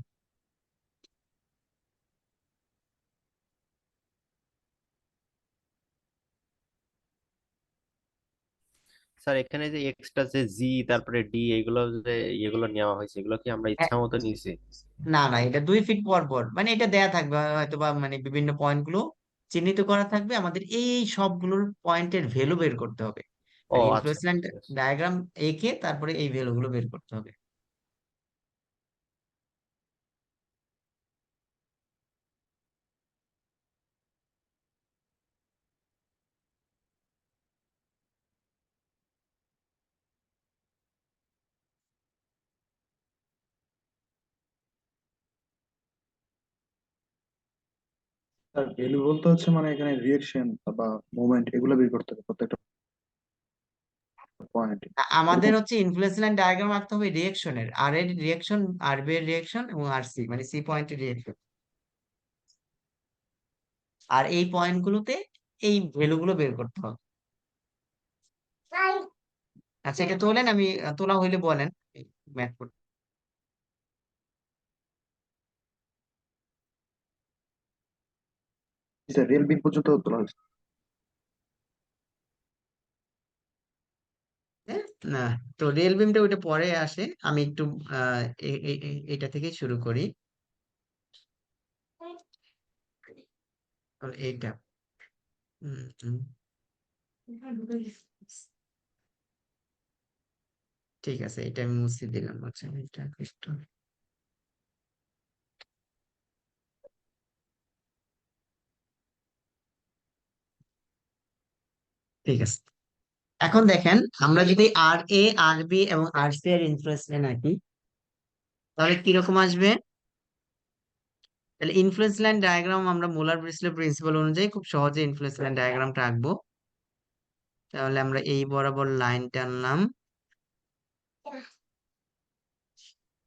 স্যার এখানে যে এক্সট্রা যে জি তারপরে ডি এগুলো যে এগুলো নেওয়া হয়েছে এগুলো কি আমরা ইচ্ছা মতো নিয়েছি? না না, এটা 2 ফিট পর পর, মানে এটা দেয়া থাকবে হয়তো বা মানে বিভিন্ন পয়েন্ট গুলো চিহ্নিত করা থাকবে, আমাদের এই সবগুলোর পয়েন্টের ভ্যালু বের করতে হবে। ও মানে আচ্ছা, ইনফ্লুয়েন্স লাইন ঠিক আছে। ডায়াগ্রাম এঁকে তারপরে এই ভ্যালু গুলো বের করতে হবে। তার ভ্যালু বলতে হচ্ছে মানে এখানে রিয়েকশন বা মুভমেন্ট এগুলো বের করতে হবে প্রত্যেকটা পয়েন্ট আমাদের এরকম। হচ্ছে ইনফ্লুয়েন্স লাইন ডায়াগ্রাম আঁকতে হবে রিয়েকশনের, আর এর রিয়েকশন, আর বি এর রিয়েকশন, এবং আর সি মানে সি পয়েন্টের রিয়েকশন। আর এই পয়েন্ট গুলোতে এই ভ্যালু গুলো বের করতে হবে। আচ্ছা, এটা তোলেন, আমি তোলা হইলে বলেন ম্যাথ করতে। রিয়েল বিম পর্যন্ত তোলা হয়েছে। হ্যাঁ? না, তো রিয়েল বিমটা ওইটা পরে আসে, আমি একটু এটা থেকে শুরু করি। আর এইটা হুম, হুম, ঠিক আছে, এটা আমি মুছে দিলাম। আচ্ছা, এটা একটু ঠিক আছে। এখন দেখেন, আমরা যদি আর এ, আর বি এবং আর সি এর ইনফ্লুয়েন্স লাইন আঁকি, তাহলে কিরকম আসবে? তাহলে ইনফ্লুয়েন্স লাইন ডায়াগ্রাম আমরা মুলার ব্রিসলে প্রিন্সিপাল অনুযায়ী খুব সহজে ইনফ্লুয়েন্স লাইন ডায়াগ্রামটা আঁকবো। তাহলে আমরা এই বরাবর লাইন টানলাম,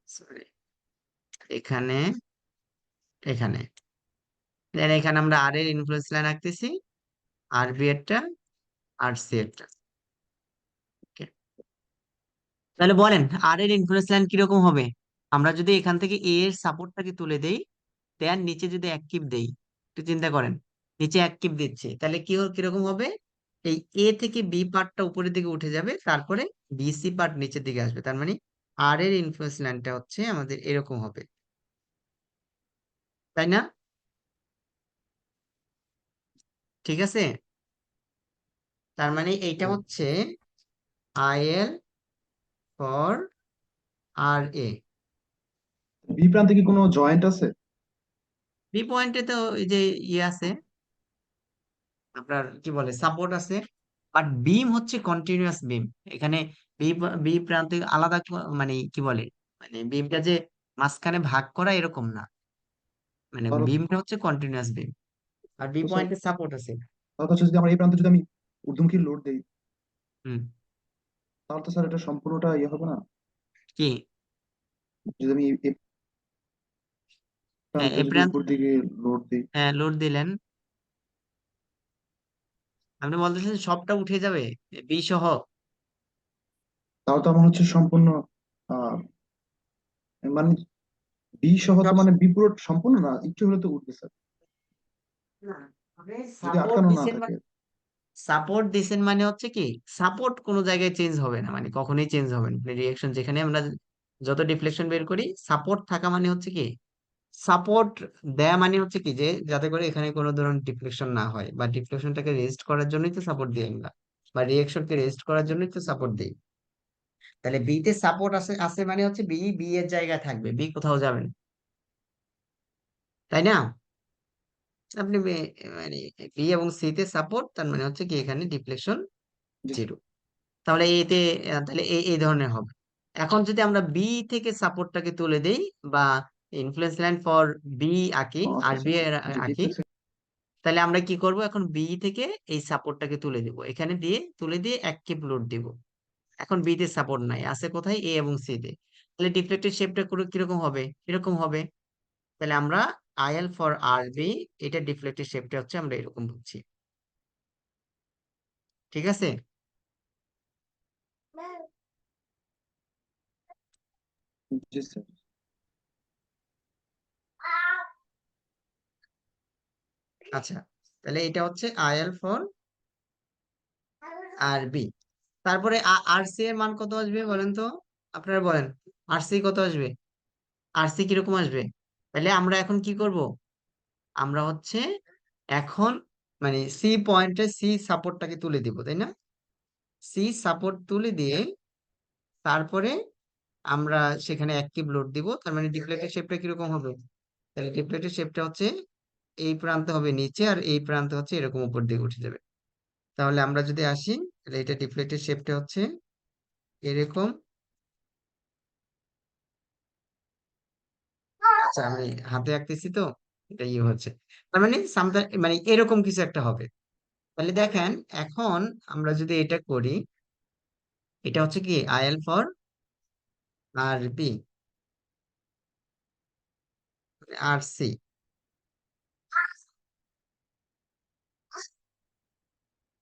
সরি, এখানে, এখানে, দেন এখানে আমরা আর এর ইনফ্লুয়েন্স লাইন আঁকতেছি, আর বি এরটা, আর সি এরটা। Okay. তাহলে বলেন আর এর ইনফ্লুয়েন্স লাইন কিরকম হবে? আমরা যদি এখান থেকে এ এর সাপোর্টটাকে তুলে দেই, দেন নিচে যদি এক কিপ দেই, একটু চিন্তা করেন, নিচে এক কিপ দিচ্ছে, তাহলে কিরকম হবে? এই এ থেকে বি পার্টটা উপরের দিকে উঠে যাবে, তারপরে বিসি পার্ট নিচের দিকে আসবে, তার মানে আর এর ইনফ্লুয়েন্স লাইনটা হচ্ছে আমাদের এরকম হবে, তাই না? ঠিক আছে, তার মানে এইটা হচ্ছে I L for R A. B প্রান্তে কি কোনো জয়েন্ট আছে? বি পয়েন্টে তো এই যে ইয়ে আছে, আপনার কি বলে সাপোর্ট আছে, বাট বিম হচ্ছে কন্টিনিউয়াস বিম। এখানে বি বি প্রান্তে আলাদা মানে কি বলে, মানে বিমটা যে মাঝখানে ভাগ করা এরকম না, মানে তাহলে বিমটা হচ্ছে কন্টিনিউয়াস বিম, আর বি তো স্যার, পয়েন্টে সাপোর্ট আছে। তাহলে তো হচ্ছে যদি আমরা এই প্রান্তে যদি আমি ঊর্ধ্বমুখী লোড দিই, হুম। তাহলে তো স্যার এটা সম্পূর্ণটা ইয়ে হবে না? কি? যদি আমি এই হ্যাঁ, প্রান্তে এই যদি প্রান্ত, উপর দিকে লোড দিই, হ্যাঁ লোড দিলেন, আপনি বলতেছেন সবটা উঠে যাবে বি সহ? তাহলে তো আমার হচ্ছে সম্পূর্ণ আহ মানে বি সহ তো সব মানে বি পুরো সম্পূর্ণ না, একটু হলে তো উঠবে স্যার, যদি সাপোর্ট আটকানো না দিছেন, থাকে। সাপোর্ট দিছেন মানে হচ্ছে কি, সাপোর্ট কোনো জায়গায় চেঞ্জ হবে না, মানে কখনোই চেঞ্জ হবে না, রিয়েকশন যেখানে আমরা যত ডিফ্লেকশন বের করি, সাপোর্ট থাকা মানে হচ্ছে কি, সাপোর্ট দেয়া মানে হচ্ছে কি, যে যাতে করে এখানে কোনো ধরনের ডিফ্লেকশন না হয়, বা ডিফ্লেকশনটাকে রেজিস্ট করার জন্যই তো সাপোর্ট দিই আমরা, বা রিয়েকশনকে রেজিস্ট করার জন্যই তো সাপোর্ট দিই। তাহলে বি তে সাপোর্ট আছে আছে মানে হচ্ছে বি বি এর জায়গায় থাকবে, বি কোথাও যাবে না, তাই না? আপনি মানে বি এবং সি তে সাপোর্ট, তার মানে হচ্ছে কি এখানে ডিফ্লেকশন জি স্যার। জিরো। তাহলে এতে তাহলে এই ধরনের হবে। এখন যদি আমরা বি থেকে সাপোর্টটাকে তুলে দেই বা ইনফ্লুয়েন্স লাইন ফর বি আঁকি, ও আচ্ছা আর আচ্ছা, বি জি আঁকি, ডিফ্লেক্স। তাহলে আমরা কি করব, এখন বি থেকে এই সাপোর্টটাকে তুলে দিব, এখানে দিয়ে তুলে দিয়ে এক কিপ লোড দিব। এখন বি তে সাপোর্ট নাই, আছে কোথায়, এ এবং সি তে। তাহলে ডিফ্লেক্টেড শেপটা কিরকম হবে, এরকম হবে। তাহলে আমরা আইএল ফর আর বি, এটা ডিফ্লেক্টেড শেপটা হচ্ছে আমরা এরকম বুঝছি। ঠিক আছে? জি স্যার। আচ্ছা, তাহলে এটা হচ্ছে আইএল ফর আর বি। তারপরে আর সি এর মান কত আসবে বলেন তো, আপনারা বলেন, আর সি কত আসবে, আর সি কিরকম আসবে? তাহলে আমরা এখন কি করব, আমরা হচ্ছে এখন মানে সি পয়েন্টে সি সাপোর্টটাকে তুলে দিব, তাই না? সি সাপোর্ট তুলে দিয়ে তারপরে আমরা সেখানে অ্যাক্টিভ লোড দিব, তার মানে ডিফ্লেক্টেড শেপটা কিরকম হবে? তাহলে ডিফ্লেক্টেড শেপটা হচ্ছে এই প্রান্ত হবে নিচে, আর এই প্রান্ত হচ্ছে এরকম উপর দিকে উঠে যাবে। তাহলে আমরা যদি আসি, তাহলে এটা ডিফ্লেক্টেড শেপটা হচ্ছে এরকম। আচ্ছা, আমি হাতে আঁকতেছি তো, এটা ইয়ে হচ্ছে। তার মানে মানে এরকম কিছু একটা হবে। তাহলে দেখেন, এখন আমরা যদি এটা করি, এটা হচ্ছে কি IL for R B R C.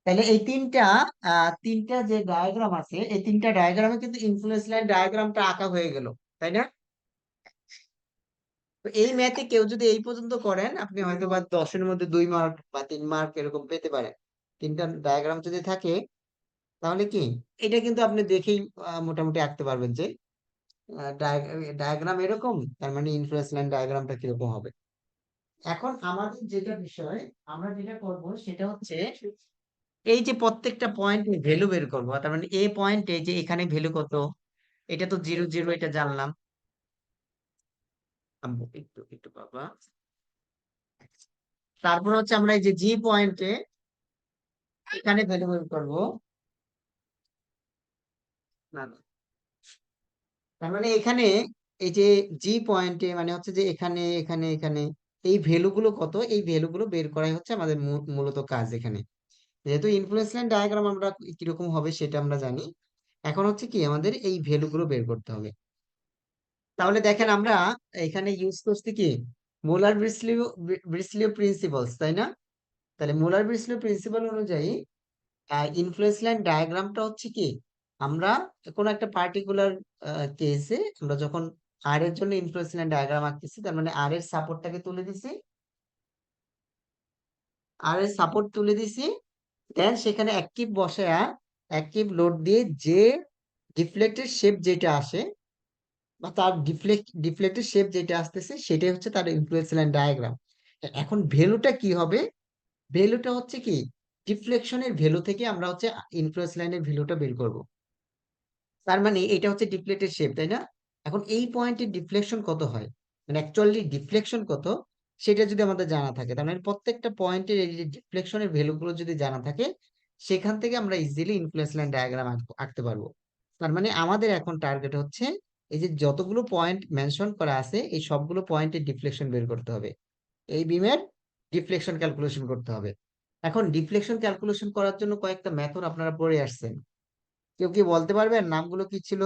তাহলে এই তিনটা যে ডায়াগ্রাম আছে, এই তিনটা ডায়াগ্রামে কিন্তু ইনফ্লুয়েন্স লাইন ডায়াগ্রামটা আঁকা হয়ে গেল, তাই না? তো এই ম্যাথে কেউ যদি এই পর্যন্ত করেন, আপনি হয়তো বা 10-এর মধ্যে 2 মার্ক বা 3 মার্ক এরকম পেতে পারেন। তিনটা ডায়াগ্রাম যদি থাকে, তাহলে কি এটা কিন্তু আপনি দেখেই মোটামুটি আঁকতে পারবেন যে ডায়াগ্রাম এরকম, তার মানে ইনফ্লুয়েন্স লাইন ডায়াগ্রামটা কিরকম হবে। এখন আমাদের যেটা বিষয়, আমরা যেটা করব সেটা হচ্ছে এই যে প্রত্যেকটা পয়েন্ট ভ্যালু বের করবো, তার মানে এ পয়েন্টে যে এখানে ভ্যালু কত, এটা তো 0 0, এটা জানলাম। আম্মু, একটু একটু বাবা। তারপর হচ্ছে আমরা এই যে জি পয়েন্টে এখানে ভ্যালু বের করবো। না না, তার মানে এখানে এই যে জি পয়েন্টে মানে হচ্ছে যে এখানে এখানে এখানে এই ভ্যালু গুলো কত, এই ভ্যালু গুলো বের করাই হচ্ছে আমাদের মূলত কাজ এখানে। যেহেতু ইনফ্লুয়েন্স লাইন ডায়াগ্রাম আমরা কিরকম হবে সেটা আমরা জানি, এখন হচ্ছে কি আমাদের এই ভ্যালু গুলো বের করতে হবে। তাহলে দেখেন, আমরা এখানে ইউজ করছি কি মুলার ব্রিসলিও ব্রিসলিও প্রিন্সিপালস, তাই না? তাহলে মুলার ব্রিসলিও প্রিন্সিপাল অনুযায়ী ইনফ্লুয়েন্স লাইন ডায়াগ্রামটা হচ্ছে কি, আমরা কোনো একটা পার্টিকুলার কেসে আমরা যখন আর এর জন্য ইনফ্লুয়েন্স লাইন ডায়াগ্রাম আঁকতেছি, তার মানে আর এর সাপোর্টটাকে তুলে দিছি, আর এর সাপোর্ট তুলে দিছি, দেন সেখানে অ্যাক্টিভ বসায়া অ্যাক্টিভ লোড দিয়ে যে ডিফ্লেক্টেড শেপ যেটা আসে বা তার ডিফ্লেক্টেড শেপ যেটা আসতেছে সেটাই হচ্ছে তার ইনফ্লুয়েন্স লাইন ডায়াগ্রাম। এখন ভ্যালুটা কি হবে, ভ্যালুটা হচ্ছে কি ডিফ্লেকশনের ভ্যালু থেকে আমরা হচ্ছে ইনফ্লুয়েন্স লাইনের ভ্যালুটা বের করব। তার মানে এটা হচ্ছে ডিফ্লেক্টেড শেপ, তাই না? এখন এই পয়েন্টের ডিফ্লেকশন কত হয়, মানে অ্যাকচুয়ালি ডিফ্লেকশন কত, সেটা যদি আমাদের জানা থাকে, তার মানে প্রত্যেকটা পয়েন্টের এই যে ডিফ্লেকশনের ভ্যালুগুলো যদি জানা থাকে, সেখান থেকে আমরা ইজিলি ইনফ্লুয়েন্স লাইন ডায়াগ্রাম আঁকতে পারবো। তার মানে আমাদের এখন টার্গেট হচ্ছে এই যে যতগুলো পয়েন্ট মেনশন করা আছে, এই সবগুলো পয়েন্টের ডিফ্লেকশন বের করতে হবে, এই বিমের ডিফ্লেকশন ক্যালকুলেশন করতে হবে। এখন ডিফ্লেকশন ক্যালকুলেশন করার জন্য কয়েকটা মেথড আপনারা পড়ে আসছেন, কেউ কি বলতে পারবেন নামগুলো কি ছিল?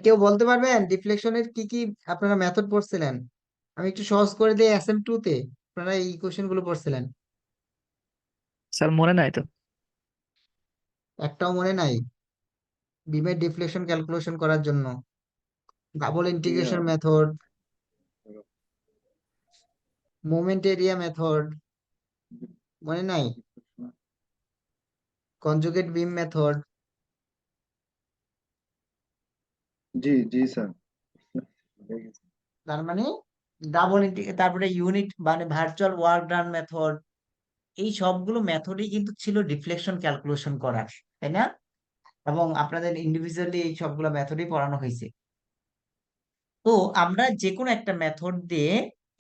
কেউ বলতে পারবেন ডিফ্লেকশনের কি কি আপনারা মেথড পড়ছিলেন? আমি একটু সহজ করে দিই, SM2 তে আপনারা এই কোশ্চেন গুলো পড়ছিলেন। স্যার মনে নাই তো। একটাও মনে নাই? বিমের ডিফ্লেকশন ক্যালকুলেশন করার জন্য ডাবল ইয়া integration method, moment area method, মনে নাই? কনজুগেট বিম মেথড, জি জি স্যার। তার মানে তারপরে ইউনিট মানে ভার্চুয়াল ওয়ার্ক ডান মেথড, এই সবগুলো মেথডই কিন্তু ছিল ডিফ্লেকশন ক্যালকুলেশন করার, তাই না? এবং আপনাদের ইন্ডিভিজুয়ালি এই সবগুলো মেথডই পড়ানো হয়েছে। তো আমরা যে কোনো একটা মেথড দিয়ে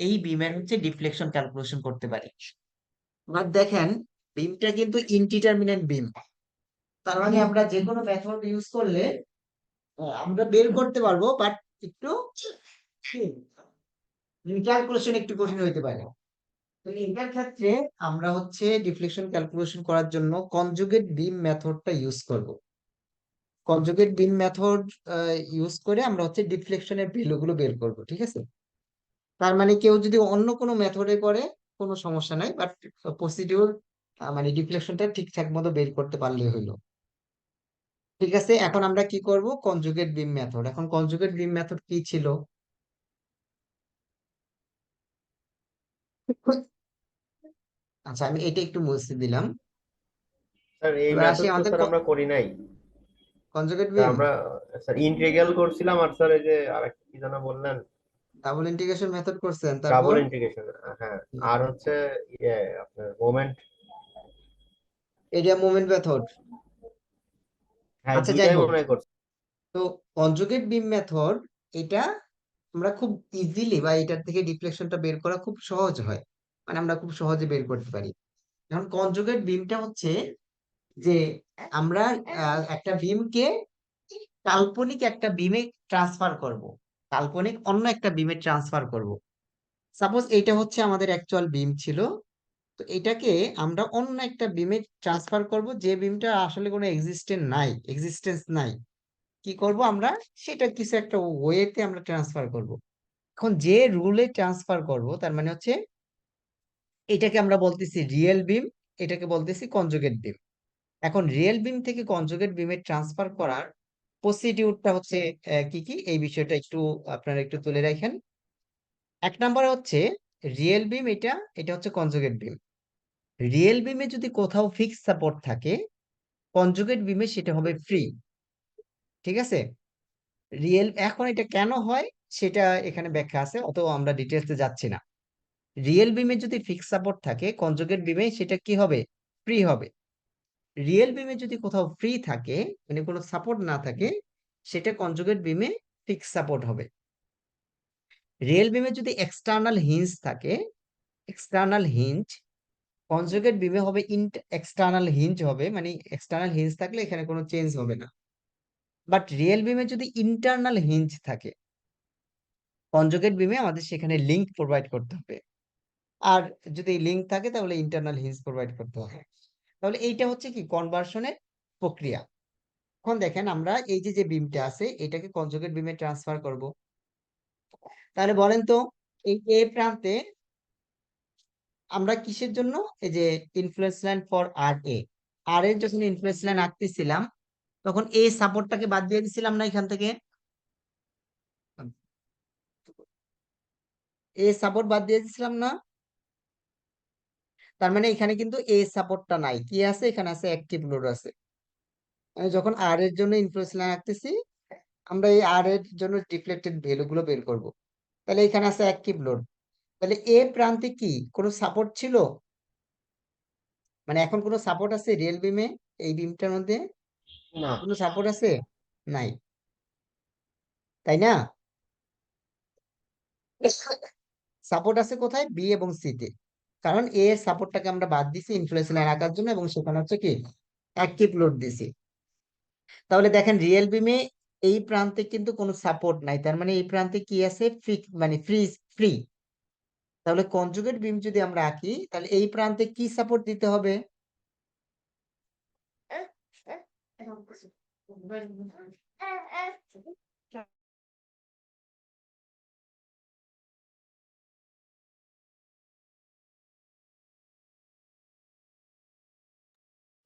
এই বিমের হচ্ছে ডিফ্লেকশন ক্যালকুলেশন করতে পারি। এবার দেখেন, বিমটা কিন্তু ইনডিটারমিনেট বিম, তার মানে আমরা যে কোনো মেথড ইউজ করলে আমরা বের করতে পারবো, বাট একটু ক্যালকুলেশন একটু কঠিন হইতে পারে। তো এটার ক্ষেত্রে আমরা হচ্ছে ডিফ্লেকশন ক্যালকুলেশন করার জন্য কনজুগেট বিম মেথডটা ইউজ করব। কনজুগেট বিম মেথড ইউজ করে আমরা হচ্ছে ডিফ্লেকশনের ভ্যালুগুলো বের করব, ঠিক আছে? তার মানে কেউ যদি অন্য কোনো মেথডে করে কোনো সমস্যা নাই, বাট প্রসিডিউর মানে ডিফ্লেকশনটা ঠিকঠাক মতো বের করতে পারলে হইলো। ঠিক আছে, এখন আমরা কি করব, কনজুগেট বিম মেথড। এখন কনজুগেট বিম মেথড কি ছিল? আচ্ছা, আমি এটা একটু মুছে দিলাম। স্যার এই এবার আসি মেথড তো আমাদের স্যার আমরা করি নাই। কনজুগেট স্যার বিম আমরা স্যার ইন্টিগ্রাল করছিলাম, আর স্যার এই যে আরেকটা কি যেন বললেন, ডাবল ইন্টিগ্রেশন মেথড করছেন, ডাবল তারপর ইন্টিগ্রেশন। হ্যাঁ, আর হচ্ছে ইয়ে আপনার মোমেন্ট। Area movement method. হ্যাঁ, আচ্ছা, যাই দুইটাই হোক, মনে হয় করছি। তো কনজুগেট বিম মেথড এটা আমরা খুব ইজিলি, বা এটার থেকে ডিফ্লেকশনটা বের করা খুব সহজ হয়, মানে আমরা খুব সহজে বের করতে পারি। এখন কনজুগেট বিমটা হচ্ছে যে আমরা একটা বিমকে কাল্পনিক একটা বিমে ট্রান্সফার করব, কাল্পনিক অন্য একটা বিমে ট্রান্সফার করব। সাপোজ এইটা হচ্ছে আমাদের অ্যাকচুয়াল বিম ছিল, তো এটাকে আমরা অন্য একটা বিমে ট্রান্সফার করব, যে বিমটা আসলে কোনো এক্সিস্টেন্স নাই। কি করব আমরা, সেটা কিছু একটা ওয়েতে আমরা ট্রান্সফার করব। এখন যে রুলে ট্রান্সফার করব, তার মানে হচ্ছে এটাকে আমরা বলতেছি রিয়েল বিম, এটাকে বলতেছি কনজুগেট বিম। এখন রিয়েল বিম থেকে কনজুগেট বিমে ট্রান্সফার করার প্রসিডিউরটা হচ্ছে কি কি, এই বিষয়টা একটু আপনারা একটু তুলে রাখেন। এক নম্বরে হচ্ছে রিয়েল বিম, এটা এটা হচ্ছে কনজুগেট বিম। রিয়েল বিমে যদি কোথাও ফিক্স সাপোর্ট থাকে, কনজুগেট বিমে সেটা হবে ফ্রি, ঠিক আছে? এখন এটা কেন হয় সেটা এখানে ব্যাখ্যা আছে, অত আমরা ডিটেলসে যাচ্ছি না। রিয়েল বিমে যদি ফিক্স সাপোর্ট থাকে, কনজুগেট বিমে সেটা কি হবে, ফ্রি হবে। রিয়েল বিমে যদি কোথাও ফ্রি থাকে, মানে কোনো সাপোর্ট না থাকে, সেটা কনজুগেট বিমে ফিক্স সাপোর্ট হবে। রিয়েল বিমে যদি এক্সটার্নাল হিঞ্জ থাকে, এক্সটার্নাল হিঞ্জ, কনজুগেট বিমে হবে এক্সটার্নাল হিঞ্জ হবে, মানে এক্সটার্নাল হিঞ্জ থাকলে এখানে কোনো চেঞ্জ হবে না। বাট রিয়েল বিমে যদি ইন্টারনাল হিঞ্জ থাকে, কনজুগেট বিমে আমাদের সেখানে লিংক প্রোভাইড করতে হবে। আর যদি লিংক থাকে তাহলে ইন্টারনাল হিঞ্জ প্রোভাইড করতে হবে। তাহলে এইটা হচ্ছে কি কনভার্সনের প্রক্রিয়া। এখন দেখেন, আমরা এই যে যে বিমটা আছে এটাকে কনজুগেট বিমে ট্রান্সফার করব। তাহলে বলেন তো, এই এ প্রান্তে আমরা কিসের জন্য, এই যে ইনফ্লুয়েন্স লাইন ফর আর এর যখন ইনফ্লুয়েন্স লাইন আঁকতেছিলাম, তখন এই সাপোর্টটাকে বাদ দিয়ে দিছিলাম না এখান থেকে, এই সাপোর্ট বাদ দিয়ে দিছিলাম না? তার মানে এখানে কিন্তু এই সাপোর্টটা নাই, কি আছে, এখানে আছে অ্যাক্টিভ লোড আছে। আমি যখন আর এর জন্য ইনফ্লুয়েন্স লাইন আঁকতেছি, আমরা এই আর এর জন্য ডিফ্লেক্টেড ভ্যালু গুলো বের করব। তাহলে এখানে আছে অ্যাক্টিভ লোড। তাহলে এ প্রান্তে কি কোনো সাপোর্ট ছিল, মানে এখন কোনো সাপোর্ট আছে রিয়েল বিমে? এই বিমটার মধ্যে না। কোনো সাপোর্ট আছে? নাই, তাই না? সাপোর্ট আছে কোথায়, বি এবং সি তে। কারণ এ এর সাপোর্টটাকে আমরা বাদ দিছি ইনফ্লুয়েন্স লাইন আঁকার জন্য, এবং সেখানে হচ্ছে কি অ্যাক্টিভ লোড দিছি। তাহলে দেখেন, রিয়েল বিমে এই প্রান্তে কিন্তু কোনো সাপোর্ট নাই, তার মানে এই প্রান্তে কি আছে, মানে ফ্রি। তাহলে কনজুগেট বিম যদি আমরা আঁকি, তাহলে এই প্রান্তে কি সাপোর্ট দিতে হবে?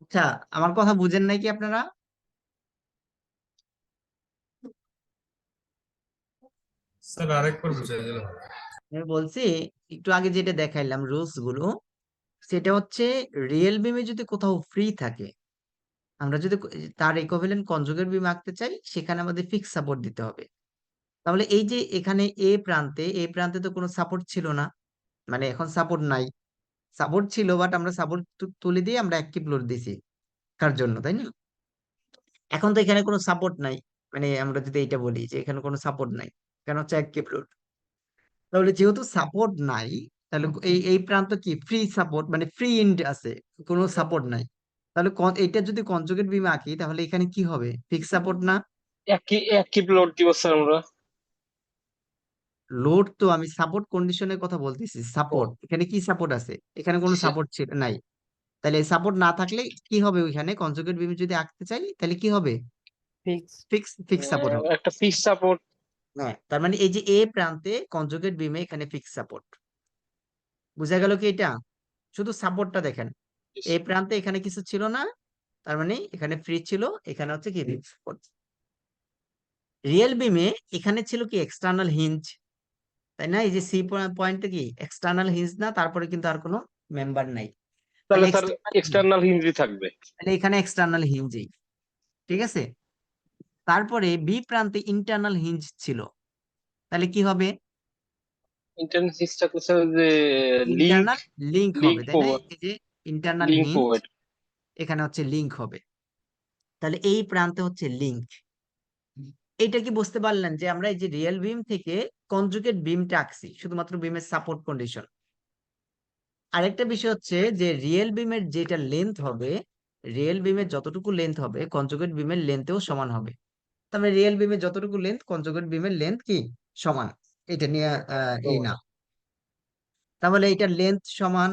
আচ্ছা, আমার কথা বুঝেন নাই কি আপনারা? স্যার আরেকবার বুঝাই দিলে ভালো হয়। আমি বলছি, একটু আগে যেটা দেখাইলাম রুলস গুলো, সেটা হচ্ছে রিয়েল বিমে যদি কোথাও ফ্রি থাকে, আমরা যদি তার ইকুইভ্যালেন্ট কনজুগেট বিম আঁকতে চাই, সেখানে আমাদের ফিক্স সাপোর্ট দিতে হবে। তাহলে এই যে এখানে এ প্রান্তে তো কোনো সাপোর্ট ছিল না, মানে এখন সাপোর্ট নাই। সাপোর্ট ছিল, বাট আমরা সাপোর্ট তুলে দিয়ে আমরা অ্যাক্টিভ লোড দিছি কার জন্য, তাই না? এখন তো এখানে কোনো সাপোর্ট নাই, মানে আমরা যদি এটা বলি যে এখানে কোনো সাপোর্ট নাই, কেন হচ্ছে অ্যাক্টিভ লোড। তাহলে যেহেতু সাপোর্ট নাই, তাহলে এই প্রান্ত কি ফ্রি সাপোর্ট, মানে ফ্রি এন্ড আছে, কোনো সাপোর্ট নাই। তাহলে এটা যদি কনজুগেট বিম আঁকি, তাহলে এখানে কি হবে? ফিক্স সাপোর্ট না? একই একই লোড দিব স্যার আমরা। লোড তো আমি সাপোর্ট কন্ডিশনের কথা বলতেছি, ও সাপোর্ট এখানে কি সাপোর্ট আছে? এখানে কোনো সে- সাপোর্ট ছিল নাই। তাহলে সাপোর্ট না থাকলে কি হবে? ওইখানে কনজুগেট বিম যদি আঁকতে চাই, তাহলে কি হবে? ফিক্স। ফিক্স ফিক্স সাপোর্ট হবে। একটা ফিক্স সাপোর্ট। হ্যাঁ, তার মানে এই যে এ প্রান্তে কনজুগেট বিমে এখানে ফিক্স সাপোর্ট। বুঝা গেল কি এটা? শুধু সাপোর্টটা দেখেন, এই প্রান্তে এখানে কিছু ছিল না, তার মানে এখানে ফ্রি ছিল, এখানে হচ্ছে কি ফিক্স সাপোর্ট। রিয়েল বিমে এখানে ছিল কি এক্সটার্নাল হিঞ্জ, তাই না? এই যে সি পয়েন্টে কি এক্সটার্নাল হিঞ্জ না, তারপরে কিন্তু আর কোনো মেম্বার নাই। তাহলে তাহলে স্যার এক্সটার্নাল হিন্দি থাকবে। তাহলে এখানে এক্সটার্নাল হিঞ্জই, ঠিক আছে। তারপরে বি প্রান্তে ইন্টারনাল হিঞ্জ ছিল, তাহলে কি হবে? ইন্টারনেট থাকলে স্যার যে লিংক ইন্টারনাল লিংক হবে, লিংক তাই না? প্রোভাইড এই যে ইন্টারনাল লিংক হিঞ্জ, প্রোভাইড। এখানে হচ্ছে লিংক হবে। তাহলে এই প্রান্তে হচ্ছে লিংক। এইটা কি বুঝতে পারলেন যে আমরা এই যে রিয়েল বিম থেকে কনজুগেট বিমটা আঁকছি শুধুমাত্র বিমের সাপোর্ট কন্ডিশন। আরেকটা বিষয় হচ্ছে যে রিয়েল বিমের যেটা লেন্থ হবে, রিয়েল বিমের যতটুকু লেন্থ হবে কনজুগেট বিমের লেন্থেও সমান হবে। তার মানে রিয়েল বিমের যতটুকু লেন্থ কনজুগেট বিমের লেন্থ কি সমান, এটা নিয়ে এই না। তাহলে এটার লেন্থ সমান,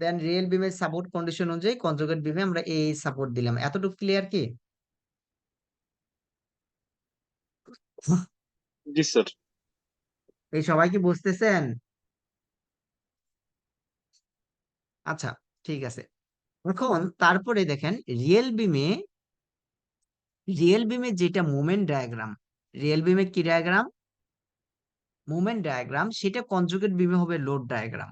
দেন রিয়েল বিমের সাপোর্ট কন্ডিশন অনুযায়ী কনজুগেট বিমে আমরা এই সাপোর্ট দিলাম। এতটুকু ক্লিয়ার কি? জি স্যার। এই সবাই কি বুঝতেছেন? আচ্ছা, ঠিক আছে। এখন তারপরে দেখেন রিয়েল বিমে যেটা মোমেন্ট ডায়াগ্রাম, রিয়েল বিমে কি ডায়াগ্রাম? মোমেন্ট ডায়াগ্রাম, সেটা কনজুগেট বিমে হবে লোড ডায়াগ্রাম।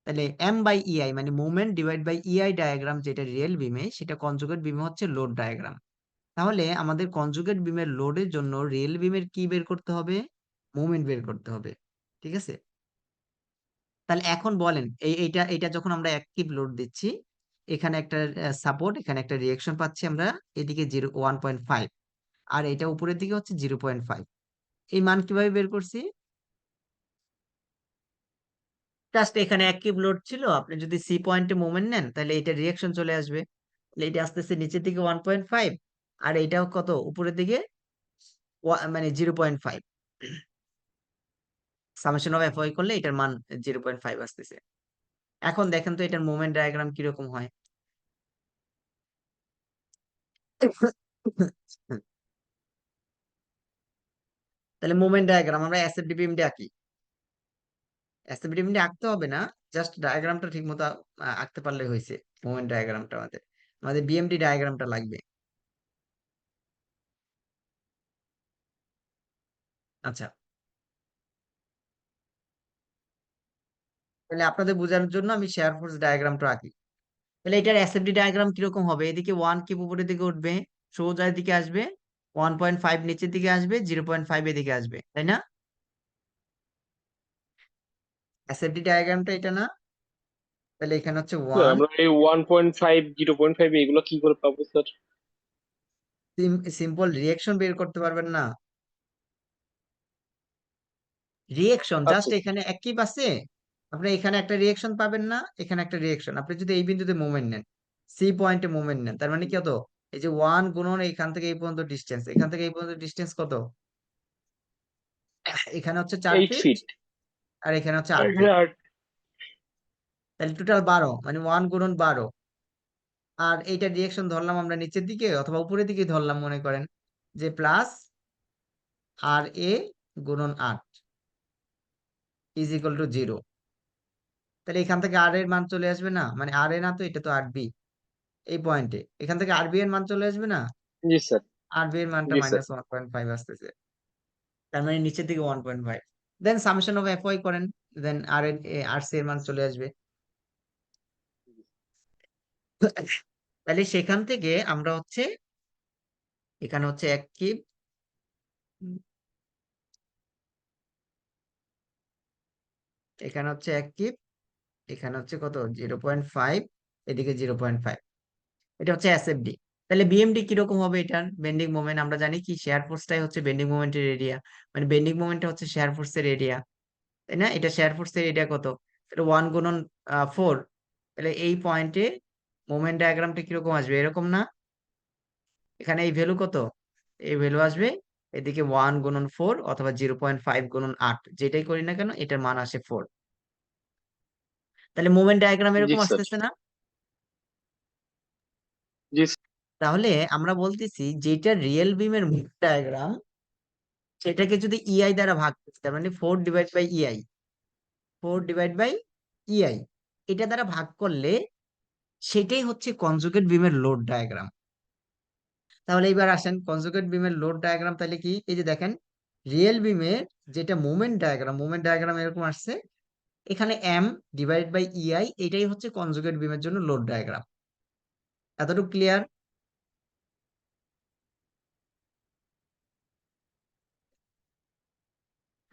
তাহলে M/EI মানে moment divide by EI diagram যেটা রিয়েল বিমে, সেটা কনজুগেট বিমে হচ্ছে লোড ডায়াগ্রাম। তাহলে আমাদের কনজুগেট বিমের লোডের জন্য রিয়েল বিমের কি বের করতে হবে? মোমেন্ট বের করতে হবে, ঠিক আছে। তাহলে এখন বলেন, এইটা যখন আমরা অ্যাক্টিভ লোড দিচ্ছি, এখানে একটা সাপোর্ট, এখানে একটা রিয়েকশন পাচ্ছি আমরা, এদিকে 1.5, আর এটা উপরের দিকে হচ্ছে 0.5। এই মান কিভাবে বের করছি? জাস্ট এখানে অ্যাক্টিভ লোড ছিল, আপনি যদি সি পয়েন্টে মোমেন্ট নেন, তাহলে এটা রিয়েকশন চলে আসবে। তাহলে এটা আস্তে আস্তে নিচের দিকে 1.5, আর এটাও কত উপরের দিকে মানে 0.5। সামেশন অফ এফওয়াই করলে এটার মান 0.5 আসতেছে। এখন দেখেন তো এটার মোমেন্ট ডায়াগ্রাম কিরকম হয়। তাহলে মোমেন্ট ডায়াগ্রাম আমরা এসএফডি দিয়ে আঁকি। এসএফডি দিয়ে আঁকতে হবে না, জাস্ট ডায়াগ্রামটা ঠিক মতো আঁকতে পারলে হয়েছে। মোমেন্ট ডায়াগ্রামটা আমাদের আমাদের বিএমডি ডায়াগ্রামটা লাগবে। আচ্ছা, তাহলে আপনাদের বোঝানোর জন্য আমি শেয়ার ফোর্স ডায়াগ্রামটা আঁকি। তাহলে এটার এসএফডি ডায়াগ্রাম কিরকম হবে? এদিকে 1 কিউব উপরের দিকে উঠবে, সোজা দিকে আসবে, 1.5 নিচের দিকে আসবে, 0.5 এদিকে আসবে, তাই না? এসএফডি ডায়াগ্রামটা এটা না? তাহলে এখানে হচ্ছে স্যার, 1। আমরা এই 1.5 0.5 এগুলো কি করে পাবো স্যার? সিম্পল রিয়েকশন বের করতে পারবেন না? রিয়েকশন আচ্ছা জাস্ট এখানে একই পাশে আপনি এখানে একটা রিয়েকশন পাবেন না, এখানে একটা রিয়েকশন। আপনি যদি এই বিন্দুতে মোমেন্ট নেন, সি পয়েন্টে মোমেন্ট নেন, তার মানে কি হতো? এই যে 1 গুণন এখান থেকে এই পর্যন্ত ডিস্টেন্স, এখান থেকে এই পর্যন্ত ডিস্টেন্স কত? এখানে হচ্ছে 4 8 ফিট, ফিট। আর এখানে হচ্ছে 8 ফিট। তাহলে টোটাল 12, মানে 1 গুণন 12। আর এইটা রিয়েকশন ধরলাম আমরা নিচের দিকে অথবা উপরের দিকে ধরলাম, মনে করেন যে প্লাস আর এ গুণন 8 ইজ ইকুয়াল টু 0। তাহলে এখান থেকে আর এর মান চলে আসবে না, মানে আর এ না তো, এটা তো আর বি। এই পয়েন্টে এখান থেকে আরবি এর মান চলে আসবে না, জি স্যার। আরবি এর মানটা জি স্যার। -1.5 আসতেছে। তার মানে নিচের দিকে 1.5। দেন সামেশন অফ এফ ওয়াই করেন, দেন আর এর আর সি এর মান চলে আসবে। তাহলে সেখান থেকে আমরা হচ্ছে এখানে হচ্ছে 1 কিউব, এখানে হচ্ছে 1 কিউব, এখানে হচ্ছে কত 0.5, এদিকে 0.5, এটা হচ্ছে এসএফডি। তাহলে বিএমডি কিরকম হবে? এটার বেন্ডিং মোমেন্ট আমরা জানি কি, শেয়ার ফোর্সটাই হচ্ছে বেন্ডিং মোমেন্টের এরিয়া, মানে বেন্ডিং মোমেন্টটা হচ্ছে শেয়ার ফোর্সের এরিয়া, তাই না? এটা শেয়ার ফোর্সের এরিয়া কত? এটা 1 গুণন 4। তাহলে এই পয়েন্টে মোমেন্ট ডায়াগ্রামটা কিরকম আসবে? এরকম না? এখানে এই ভ্যালু কত? এই ভ্যালু আসবে এদিকে 1 গুণন 4 অথবা 0.5 গুণন 8, যেটাই করি না কেন এটার মান আসে 4। তাহলে মোমেন্ট ডায়াগ্রাম জি এরকম স্যার। আসতেছে না? জি তাহলে আমরা বলতেছি যেটা রিয়েল বিমের মোমেন্ট ডায়াগ্রাম, সেটাকে যদি ইআই দ্বারা ভাগ করি, তার মানে 4/EI, 4/EI, এটা দ্বারা ভাগ করলে সেটাই হচ্ছে কনজুগেট বিমের লোড ডায়াগ্রাম। তাহলে এবার আসেন কনজুগেট বিমের লোড ডায়াগ্রাম তাহলে কি? এই যে দেখেন, রিয়েল বিমের যেটা মোমেন্ট ডায়াগ্রাম এরকম আসছে, এখানে M/EI, এটাই হচ্ছে কনজুগেট বিমের জন্য লোড ডায়াগ্রাম। এতটুকু ক্লিয়ার?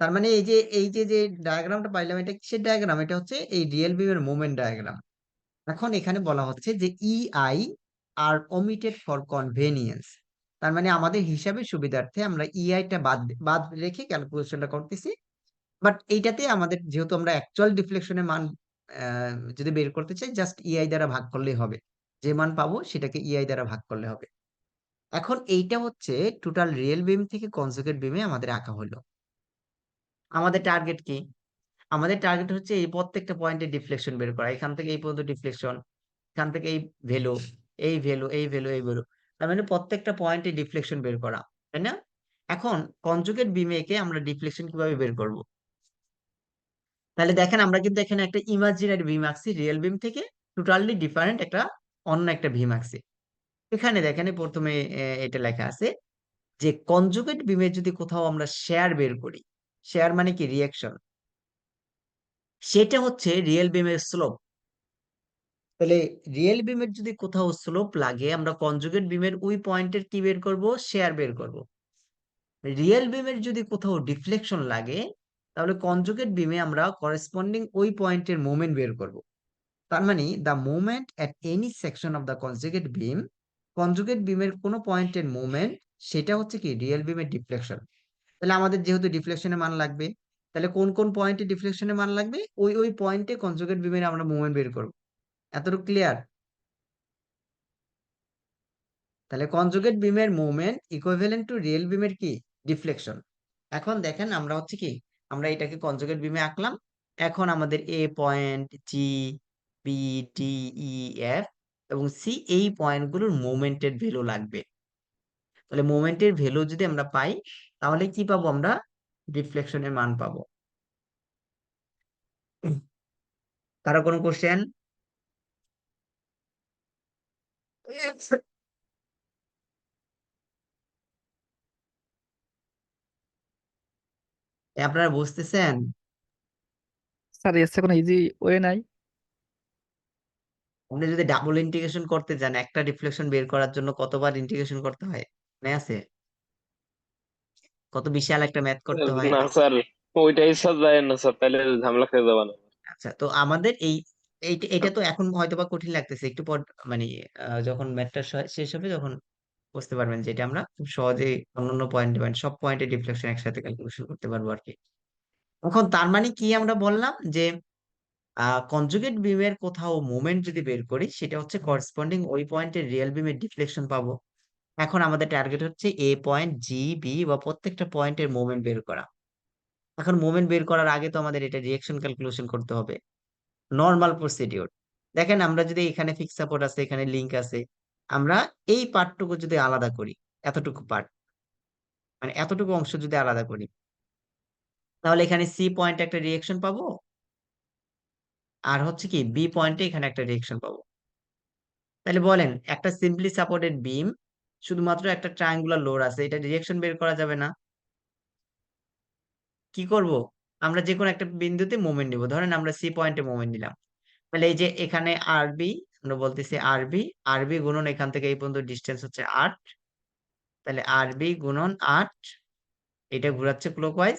তার মানে এই যে ডায়াগ্রামটা পাইলাম, এটা কিসের ডায়াগ্রাম? এটা হচ্ছে এই রিয়েল বিমের মোমেন্ট ডায়াগ্রাম। এখন এখানে বলা হচ্ছে যে ইআই আর ওমিটেড ফর কনভেনিয়েন্স, তার মানে আমাদের হিসাবের সুবিধার্থে আমরা ইআইটা বাদ বাদ রেখে ক্যালকুলেশনটা করতেছি। বাট এইটাতে আমাদের যেহেতু আমরা অ্যাকচুয়াল ডিফ্লেকশনের মান যদি বের করতে চাই, জাস্ট ইআই দ্বারা ভাগ করলেই হবে, যে মান পাবো সেটাকে ইআই দ্বারা ভাগ করলে হবে। এখন এইটা হচ্ছে টোটাল রিয়েল বিম থেকে কনজুগেট বিমে আমাদের আঁকা হলো। আমাদের টার্গেট কি? আমাদের টার্গেট হচ্ছে এই প্রত্যেকটা পয়েন্টে ডিফ্লেকশন বের করা, এখান থেকে এই পর্যন্ত ডিফ্লেকশন, এখান থেকে এই ভ্যালু, এই ভ্যালু, এই ভ্যালু, এই ভ্যালু, তার মানে প্রত্যেকটা পয়েন্টে ডিফ্লেকশন বের করা, তাই না? এখন কনজুগেট বিমে কে আমরা ডিফ্লেকশন কিভাবে বের করব? তাহলে দেখেন আমরা কিন্তু এখানে একটা ইমাজিনারি বিম আঁকছি, রিয়েল বিম থেকে টোটালি ডিফারেন্ট একটা অন্য একটা বিম আঁকছি। এখানে দেখেন প্রথমে এটা লেখা আছে যে কনজুগেট বিমে যদি কোথাও আমরা শেয়ার বের করি, শেয়ার মানে কি রিয়াকশন, সেটা হচ্ছে রিয়েল বিমের স্লোপ। তাহলে রিয়েল বিমের যদি কোথাও স্লোপ লাগে, আমরা কনজুগেট বিমের ওই পয়েন্টের কি বের করব? শেয়ার বের করব। রিয়েল বিমের যদি কোথাও ডিফ্লেকশন লাগে, তাহলে কনজুগেট বিমে আমরা করেসপন্ডিং ওই পয়েন্টের মোমেন্ট বের করব। তার মানে the moment at any section of the conjugate beam, conjugate বিমের কোনো পয়েন্টের মোমেন্ট, সেটা হচ্ছে কি রিয়েল বিমের ডিফ্লেকশন। তাহলে আমাদের যেহেতু ডিফ্লেকশনের মান লাগবে, তাহলে কোন কোন পয়েন্টে ডিফ্লেকশনের মান লাগবে? ওই ওই পয়েন্টে কনজুগেট বিমের আমরা মোমেন্ট বের করব। এতটুকু ক্লিয়ার? তাহলে কনজুগেট বিমের মোমেন্ট ইকুইভ্যালেন্ট টু রিয়েল বিমের কি ডিফ্লেকশন। এখন দেখেন আমরা হচ্ছে কি, আমরা এটাকে কনজুগেট বিমে আঁকলাম। এখন আমাদের এ পয়েন্ট, জি, বি, ডি, ই, এফ এবং সি, এই পয়েন্টগুলোর মোমেন্টের ভ্যালু লাগবে। তাহলে মোমেন্টের ভ্যালু যদি আমরা পাই, তাহলে কি পাবো? আমরা ডিফ্লেকশনের মান পাবো। কারো কোনো কোশ্চেন? আপনারা বুঝতেছেন? স্যার এর কোনো ইজি ওয়ে নাই? আপনি যদি ডাবল ইন্টিগ্রেশন করতে যান, একটা ডিফ্লেকশন বের করার জন্য কতবার ইন্টিগ্রেশন করতে হয় মনে আছে? কত বিশাল একটা ম্যাথ করতে হয়। না স্যার, ওইটাই স্যার যায় না স্যার, তাহলে ঝামেলা খেয়ে যাবে না। আচ্ছা, তো আমাদের এই এটা তো এখন হয়তোবা কঠিন লাগতেছে একটু পর, মানে যখন ম্যাথটা শেষ হবে, যখন বুঝতে পারবেন যে এটা আমরা খুব সহজেই অন্যান্য পয়েন্টে পয়েন্ট সব পয়েন্টে ডিফ্লেকশন একসাথে ক্যালকুলেশন করতে পারবো আর কি। এখন তার মানে কি আমরা বললাম যে কনজুগেট বিমের কোথাও মোমেন্ট যদি বের করি, সেটা হচ্ছে করেসপন্ডিং ওই পয়েন্টের রিয়েল বিমের ডিফ্লেকশন পাবো। এখন আমাদের টার্গেট হচ্ছে এ পয়েন্ট, জি, বি বা প্রত্যেকটা পয়েন্টের মোমেন্ট বের করা। এখন মোমেন্ট বের করার আগে তো আমাদের এটা রিয়েকশন ক্যালকুলেশন করতে হবে, নর্মাল প্রসিডিওর। দেখেন আমরা যদি এখানে ফিক্স সাপোর্ট আছে, এখানে লিংক আছে, আমরা এই পার্টটুকু যদি আলাদা করি, এতটুকু পার্ট, মানে এতটুকু অংশ যদি আলাদা করি, তাহলে এখানে সি পয়েন্টে একটা রিয়েকশন পাবো, আর হচ্ছে কি বি পয়েন্টে এখানে একটা রিয়েকশন পাবো। তাহলে বলেন, একটা সিম্পলি সাপোর্টেড বিম, শুধুমাত্র একটা ট্রায়াঙ্গুলার লোড আছে, এটা রিয়েকশন বের করা যাবে না? কি করব? আমরা যে কোনো একটা বিন্দুতে মোমেন্ট নিব, ধরেন আমরা সি পয়েন্টে মোমেন্ট নিলাম। তাহলে এই যে এখানে আর বি আমরা বলতেছি আরবি, আরবি গুণন এখান থেকে এই পর্যন্ত ডিস্টেন্স হচ্ছে 8, তাহলে আরবি গুণন 8, এটা ঘোরাচ্ছে ক্লকওয়াইজ।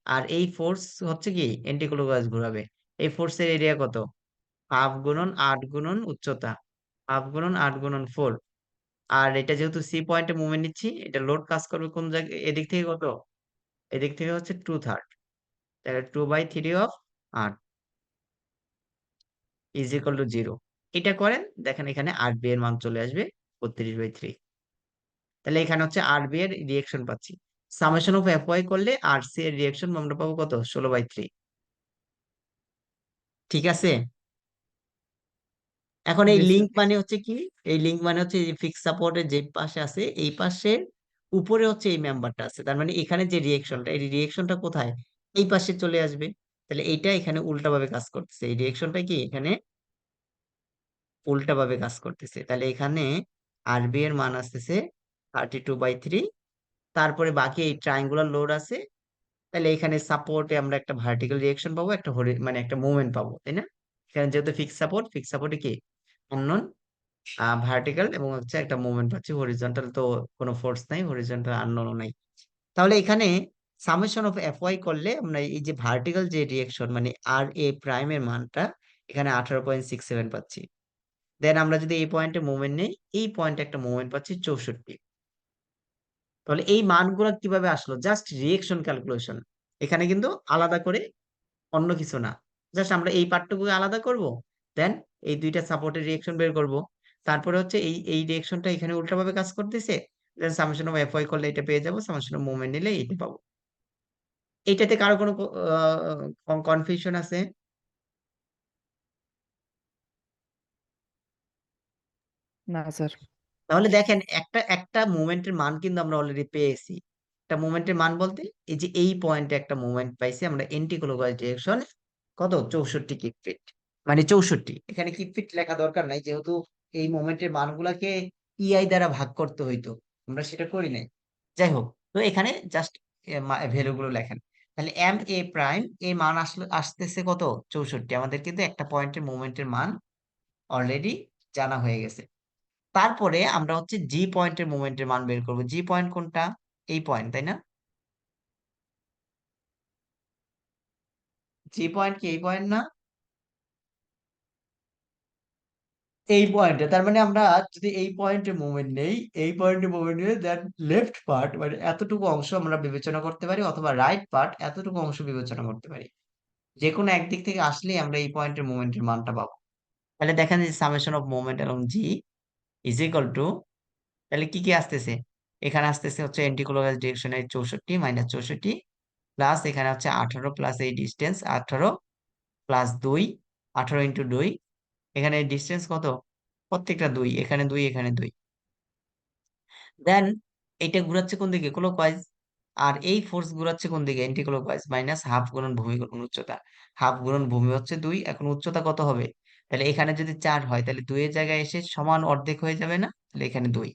আর এই ফোর্স হচ্ছে কি এন্টি ক্লকওয়াইজ ঘোরাবে। এই ফোর্সের এরিয়া কত? হাফ গুণন 8 গুণন উচ্চতা, হাফ গুণন 8 গুণন 4। আর এটা যেহেতু সি পয়েন্টে মুভমেন্ট নিচ্ছি, এটা লোড কাজ করবে কোন জায়গায়, এদিক থেকে কত? এদিক থেকে হচ্ছে 2/3, তাহলে 2/3 অফ 8 ইজ ইকুয়াল টু 0। এটা করেন, দেখেন এখানে আর বি এর মান চলে আসবে 32/3। তাহলে এখানে হচ্ছে আর বি এর রিয়েকশন পাচ্ছি। সামেশন অফ এফ ওয়াই করলে আর সি এর রিয়েকশন আমরা পাবো কত? 16/3। ঠিক আছে। এখন এই জি লিঙ্ক স্যার। মানে হচ্ছে কি? এই লিঙ্ক মানে হচ্ছে এই ফিক্স সাপোর্টের যে পাশে আছে এই পাশে উপরে হচ্ছে এই মেম্বারটা আছে, তার মানে এখানে যে রিয়েকশনটা, এই রিয়েকশনটা কোথায়? এই পাশে চলে আসবে। তাহলে এইটা এখানে উল্টাভাবে কাজ করতেছে, এই রিয়েকশনটা কি এখানে উল্টাভাবে কাজ করতেছে। তাহলে এখানে আরবি এর মান আসতেছে 32/3। তারপরে বাকি এই ট্রায়াঙ্গুলার লোড আছে, তাহলে এখানে সাপোর্টে আমরা একটা ভার্টিক্যাল রিয়েকশন পাবো, একটা মানে একটা মুভমেন্ট পাবো, তাই না? এখানে যেহেতু ফিক্স সাপোর্ট, ফিক্স সাপোর্টে কি আননোন, ভার্টিক্যাল এবং হচ্ছে একটা মুভমেন্ট পাচ্ছি। হরিজন্টাল তো কোনো ফোর্স নাই, হরিজন্টাল আননোনও নাই। তাহলে এখানে সামেশন অফ এফ ওয়াই করলে আমরা এই যে ভার্টিক্যাল যে রিয়েকশন মানে আর এ প্রাইমের মানটা এখানে 18.67 পাচ্ছি। দেন আমরা যদি এই পয়েন্টে মুভমেন্ট নেই, এই পয়েন্টে একটা মুভমেন্ট পাচ্ছি 64। তাহলে এই মানগুলো কিভাবে আসলো? জাস্ট রিয়েকশন ক্যালকুলেশন, এখানে কিন্তু আলাদা করে অন্য কিছু না। জাস্ট আমরা এই পার্টটুকু আলাদা করব, দেন এই দুইটা সাপোর্টের রিয়েকশন বের করব। তারপরে হচ্ছে এই এই রিয়েকশনটা এখানে উল্টাভাবে কাজ করতেছে, দেন সামেশন অফ এফ ওয়াই করলে এটা পেয়ে যাবো, সামেশন অফ মুভমেন্ট নিলে এটা পাবো। এইটাতে কারো কোনো কনফিউশন আছে? না স্যার। তাহলে দেখেন একটা একটা মুভমেন্টের মান কিন্তু আমরা অলরেডি পেয়েছি। একটা মুভমেন্টের মান বলতে এই যে এই পয়েন্টে একটা মুভমেন্ট পাইছি আমরা এন্টি ক্লকওয়াইজ ডিরেকশন, কত? 64 কিপ ফিট। মানে 64, এখানে কিপ ফিট লেখা দরকার নাই, যেহেতু এই মোমেন্টের মানগুলাকে ইআই দ্বারা ভাগ করতে হইতো, আমরা সেটা করি নাই। যাই হোক, তো এখানে জাস্ট ভ্যালু গুলো লেখেন। তাহলে এম এ প্রাইম এর মান আসলে আসতেছে কত? 64। আমাদের কিন্তু একটা পয়েন্টের মোমেন্টের মান অলরেডি জানা হয়ে গেছে। তারপরে আমরা হচ্ছে জি পয়েন্টের মোমেন্টের মান বের করবো। জি পয়েন্ট কোনটা? এই পয়েন্ট, তাই না? জি পয়েন্ট কি এই পয়েন্ট না? এই পয়েন্টে, তার মানে আমরা যদি এই পয়েন্টে মুভমেন্ট নেই, এই পয়েন্টে মুভমেন্ট নিয়ে দেন লেফট পার্ট মানে এতটুকু অংশ আমরা বিবেচনা করতে পারি, অথবা রাইট পার্ট এতটুকু অংশ বিবেচনা করতে পারি। যে কোনো একদিক থেকে আসলেই আমরা এই পয়েন্টের মুভমেন্টের মানটা পাবো। তাহলে দেখেন যে সামেশন অফ মুভমেন্ট এবং জি ইজ ইকুয়াল টু, তাহলে কি কি আসতেছে? এখানে আসতেছে হচ্ছে এন্টিক্লকওয়াইজ ডিরেকশনের 64 মাইনাস 64, প্লাস এখানে হচ্ছে 18 প্লাস এই ডিস্টেন্স 18 প্লাস 2, 18 × 2। এখানে ডিস্টেন্স কত? প্রত্যেকটা 2, এখানে 2, এখানে 2। দেন এটা ঘুরাচ্ছে কোন দিকে? ক্লকওয়াইজ। আর এই ফোর্স ঘুরাচ্ছে কোন দিকে? Anti clockwise. মাইনাস হাফ গুণন ভূমি গুণন উচ্চতা, হাফ গুণন ভূমি হচ্ছে 2, এখন উচ্চতা কত হবে? তাহলে এখানে যদি 4 হয় তাহলে 2 এর জায়গায় এসে সমান অর্ধেক হয়ে যাবে না? তাহলে এখানে 2।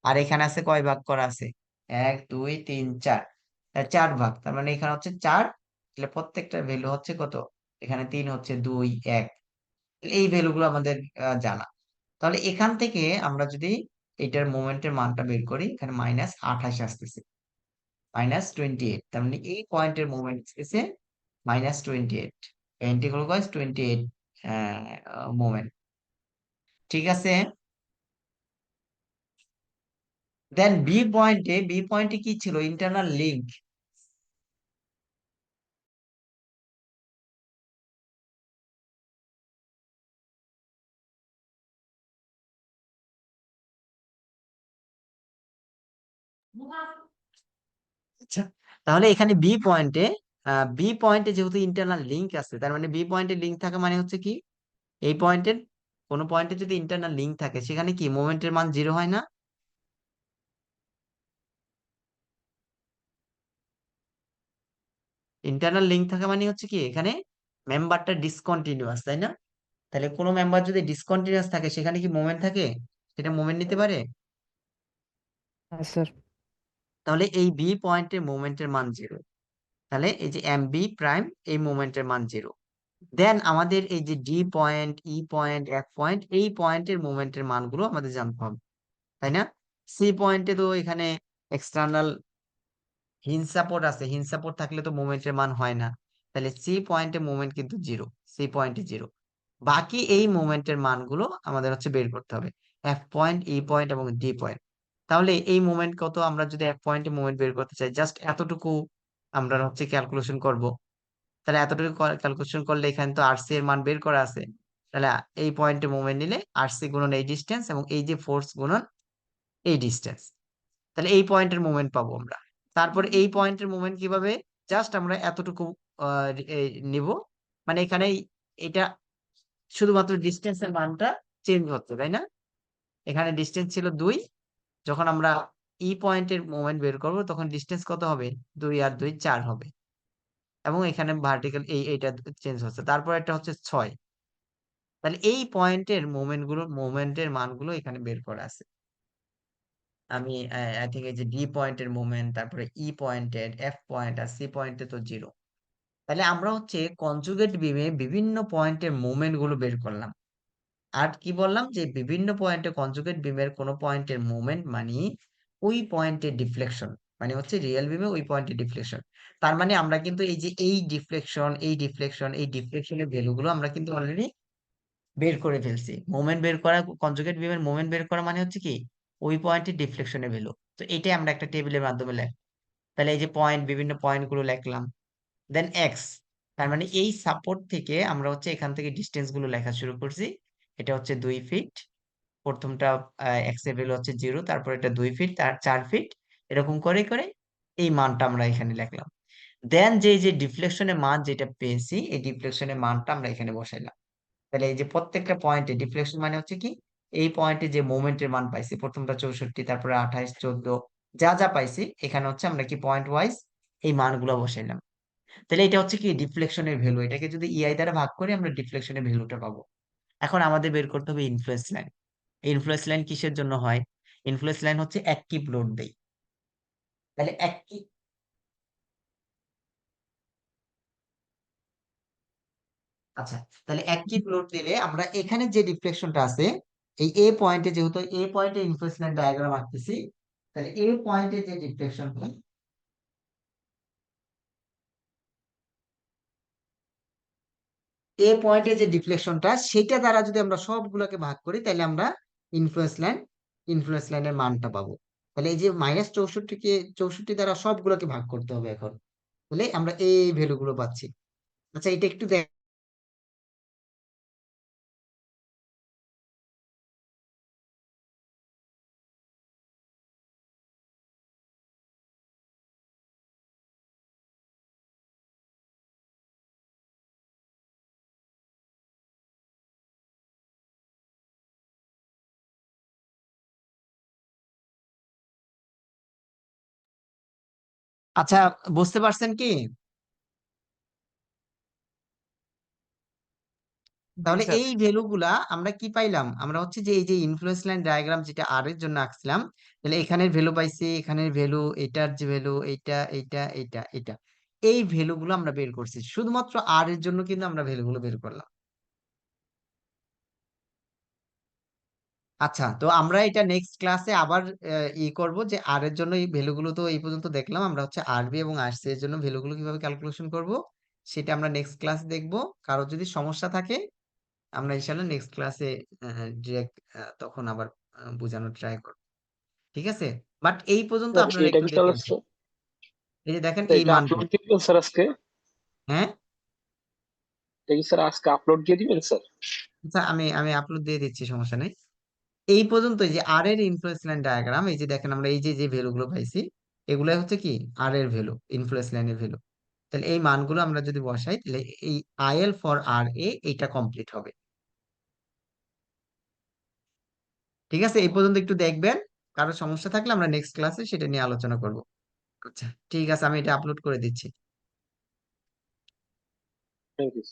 আর এখানে আছে কয় ভাগ করা আছে? 1 2 3 4, 4 ভাগ, তার মানে এখানে হচ্ছে 4। তাহলে প্রত্যেকটা ভ্যালু হচ্ছে কত? এখানে 3 হচ্ছে 2 1। এই ভ্যালুগুলো আমাদের জানা। তাহলে এখান থেকে আমরা যদি এটার মোমেন্টের মানটা বের করি, এখানে -28 আসতেছে, -28। তার মানে এই পয়েন্টের মোমেন্ট আসতেছে -28, এন্টিক্লকওয়াইজ 28 মোমেন্ট। ঠিক আছে। দেন বি পয়েন্টে কি ছিল? Internal link. আচ্ছা, তাহলে এখানে বি পয়েন্টে যেহেতু ইন্টারনাল লিংক আছে, তার মানে বি পয়েন্টে লিংক থাকা মানে হচ্ছে কি, এই পয়েন্টের কোন পয়েন্টে যদি ইন্টারনাল লিংক থাকে সেখানে কি মোমেন্টের মান 0 হয় না? ইন্টারনাল লিংক থাকা মানে হচ্ছে কি এখানে মেম্বারটা ডিসকন্টিনিউয়াস, তাই না? তাহলে কোনো মেম্বার যদি ডিসকন্টিনিউয়াস থাকে সেখানে কি মোমেন্ট থাকে? সেটা মোমেন্ট নিতে পারে? হ্যাঁ স্যার। তাহলে এই বি পয়েন্টের মোমেন্টের মান 0। তাহলে এই যে এম বি প্রাইম এই মোমেন্টের মান 0। দেন আমাদের এই যে ডি পয়েন্ট, ই পয়েন্ট, এফ পয়েন্ট, এই পয়েন্টের মোমেন্টের মানগুলো আমাদের জানতে হবে, তাই না? সি পয়েন্টে তো এখানে এক্সটার্নাল হিঞ্জ সাপোর্ট আছে, হিঞ্জ সাপোর্ট থাকলে তো মোমেন্টের মান হয় না, তাহলে সি পয়েন্টে মোমেন্ট কিন্তু জিরো, সি পয়েন্টে জিরো। বাকি এই মোমেন্টের মানগুলো আমাদের হচ্ছে বের করতে হবে, এফ পয়েন্ট, ই পয়েন্ট এবং ডি পয়েন্ট। তাহলে এই মোমেন্ট কত, আমরা যদি এফ পয়েন্টে মোমেন্ট বের করতে চাই, জাস্ট এতটুকু আমরা হচ্ছে ক্যালকুলেশন করব। তাহলে এতটুকু ক্যালকুলেশন করলে এখানে তো আরসি এর মান বের করা আছে, তাহলে এই পয়েন্টে মোমেন্ট নিলে আরসি গুণন এই ডিস্টেন্স এবং এই যে ফোর্স গুণন এই ডিস্টেন্স, তাহলে এই পয়েন্টের মোমেন্ট পাবো আমরা। তারপর এই পয়েন্টের মোমেন্ট কিভাবে, জাস্ট আমরা এতটুকু নিব, মানে এখানে এটা শুধুমাত্র ডিস্টেন্সের মানটা চেঞ্জ হচ্ছে, তাই না? এখানে ডিস্টেন্স ছিল 2, যখন আমরা ই পয়েন্টের মোমেন্ট বের করব তখন ডিস্টেন্স কত হবে, 2 আর 2 4 হবে, এবং এখানে ভার্টিক্যাল এইটা চেঞ্জ হচ্ছে। তারপর একটা হচ্ছে 6, তাহলে এই পয়েন্টের মোমেন্টের মানগুলো এখানে বের করা আছে। আমি আই থিঙ্ক এই যে ডি পয়েন্টের মোমেন্ট, তারপরে ই পয়েন্টের, এফ পয়েন্ট আর সি পয়েন্টে তো জিরো। তাহলে আমরা হচ্ছে কনজুগেট বিমে বিভিন্ন পয়েন্টের মোমেন্ট গুলো বের করলাম। আর কি বললাম, যে বিভিন্ন পয়েন্টে কনজুগেট বিমের কোন পয়েন্টের মোমেন্ট মানে ওই পয়েন্টের ডিফ্লেকশন, মানে হচ্ছে রিয়েল বিমে ওই পয়েন্টের ডিফ্লেকশন। তার মানে আমরা কিন্তু এই যে এই ডিফ্লেকশন, এই ডিফ্লেকশন, এই ডিফ্লেকশনের ভ্যালুগুলো আমরা কিন্তু অলরেডি বের করে ফেলছি। মোমেন্ট বের করা, কনজুগেট বিমের মোমেন্ট বের করা মানে হচ্ছে কি ওই পয়েন্টের ডিফ্লেকশনের ভ্যালু। তো এটাই আমরা একটা টেবিলের মাধ্যমে লিখব। তাহলে এই যে পয়েন্ট, বিভিন্ন পয়েন্ট গুলো লিখলাম, দেন এক্স, তার মানে এই সাপোর্ট থেকে আমরা হচ্ছে এখান থেকে ডিস্টেন্স গুলো লেখা শুরু করছি। এটা হচ্ছে 2 ফিট, প্রথমটা এক্স এর ভ্যালু হচ্ছে 0, তারপর এটা 2 ফিট, তার 4 ফিট, এরকম করে করে এই মানটা আমরা এখানে লিখলাম। দেন যে যে ডিফ্লেকশনের মান যেটা পেয়েছি, এই ডিফ্লেকশনের মানটা আমরা এখানে বসাইলাম। তাহলে এই যে প্রত্যেকটা পয়েন্টে ডিফ্লেকশন মানে হচ্ছে কি, এই পয়েন্টে যে মোমেন্টের মান পাইছি, প্রথমটা 64, তারপরে 28, 14, যা যা পাইছি এখানে হচ্ছে আমরা কি পয়েন্ট ওয়াইজ এই মানগুলো বসাইলাম। তাহলে এটা হচ্ছে কি ডিফ্লেকশনের ভ্যালু, এটাকে যদি ইআই দ্বারা ভাগ করি আমরা ডিফ্লেকশনের ভ্যালুটা পাবো। এখন আমাদের বের করতে হবে ইনফ্লুয়েন্স লাইন। ইনফ্লুয়েন্স লাইন কিসের জন্য হয়, ইনফ্লুয়েন্স লাইন হচ্ছে অ্যাক্টিভ লোড দেই। তাহলে আচ্ছা, তাহলে অ্যাক্টিভ লোড দিলে আমরা এখানে যে ডিফ্লেকশনটা আছে, এই এ পয়েন্টে, যেহেতু এ পয়েন্টে ইনফ্লুয়েন্স লাইন ডায়াগ্রাম আঁকতেছি, তাহলে এ পয়েন্টে যে ডিফ্লেকশনটা, এ পয়েন্টে যে ডিফ্লেকশনটা সেটা দ্বারা যদি আমরা সবগুলোকে ভাগ করি, তাহলে আমরা ইনফ্লুয়েন্স লাইন, ইনফ্লুয়েন্স লাইনের মানটা পাবো। তাহলে এই যে -64 দ্বারা সবগুলোকে ভাগ করতে হবে এখন, তাহলে আমরা এই ভ্যালু গুলো পাচ্ছি। আচ্ছা, এটা একটু দেখ। আচ্ছা, বুঝতে পারছেন কি? জি তাহলে স্যার। এই ভ্যালু গুলা আমরা কি পাইলাম, আমরা হচ্ছে যে এই যে ইনফ্লুয়েন্স লাইন ডায়াগ্রাম যেটা আর এর জন্য আঁকছিলাম, তাহলে এখানের ভ্যালু পাইছি, এখানের ভ্যালু, এটার যে ভ্যালু, এইটা, এইটা, এইটা, এটা, এই ভ্যালু গুলো আমরা বের করছি শুধুমাত্র আর এর জন্য, কিন্তু আমরা ভ্যালু গুলো বের করলাম। আচ্ছা, তো আমরা এটা নেক্সট ক্লাসে আবার করব, যে আর এর জন্য এই ভ্যালু গুলো তো এই পর্যন্ত দেখলাম, আমরা হচ্ছে আরবি এবং আরসি এর জন্য ভ্যালু গুলো কিভাবে ক্যালকুলেশন করব সেটা আমরা নেক্সট ক্লাসে দেখবো। কারো যদি সমস্যা থাকে আমরা ইনশাল্লাহ নেক্সট ক্লাসে ডিরেক্ট তখন আবার বোঝানোর ট্রাই করব, ঠিক আছে? বাট এই পর্যন্ত স্যার আপনারা এটা একটু কি তাহলে দেখেন, এই যে দেখেন এই এটা মানগুলো। আপলোড দিবেন স্যার আজকে? হ্যাঁ, এটা কি স্যার আজকে আপলোড দিয়ে দিবেন স্যার? আচ্ছা, আমি আমি আপলোড দিয়ে দিচ্ছি, সমস্যা নেই। এই পর্যন্ত এই যে আর এর ইনফ্লুয়েন্স লাইন ডায়াগ্রাম, এই যে দেখেন আমরা এই যে যে ভ্যালু গুলো পাইছি, এগুলাই হচ্ছে কি আর এর ভ্যালু, ইনফ্লুয়েন্স লাইনের ভ্যালু। তাহলে এই মানগুলো আমরা যদি বসাই, তাহলে এই আইএল ফর আর এ এটা কমপ্লিট হবে। ঠিক আছে, এই পর্যন্ত একটু দেখবেন, কারো সমস্যা থাকলে আমরা নেক্সট ক্লাসে সেটা নিয়ে আলোচনা করব। আচ্ছা, ঠিক আছে, আমি এটা আপলোড করে দিচ্ছি। Thank you.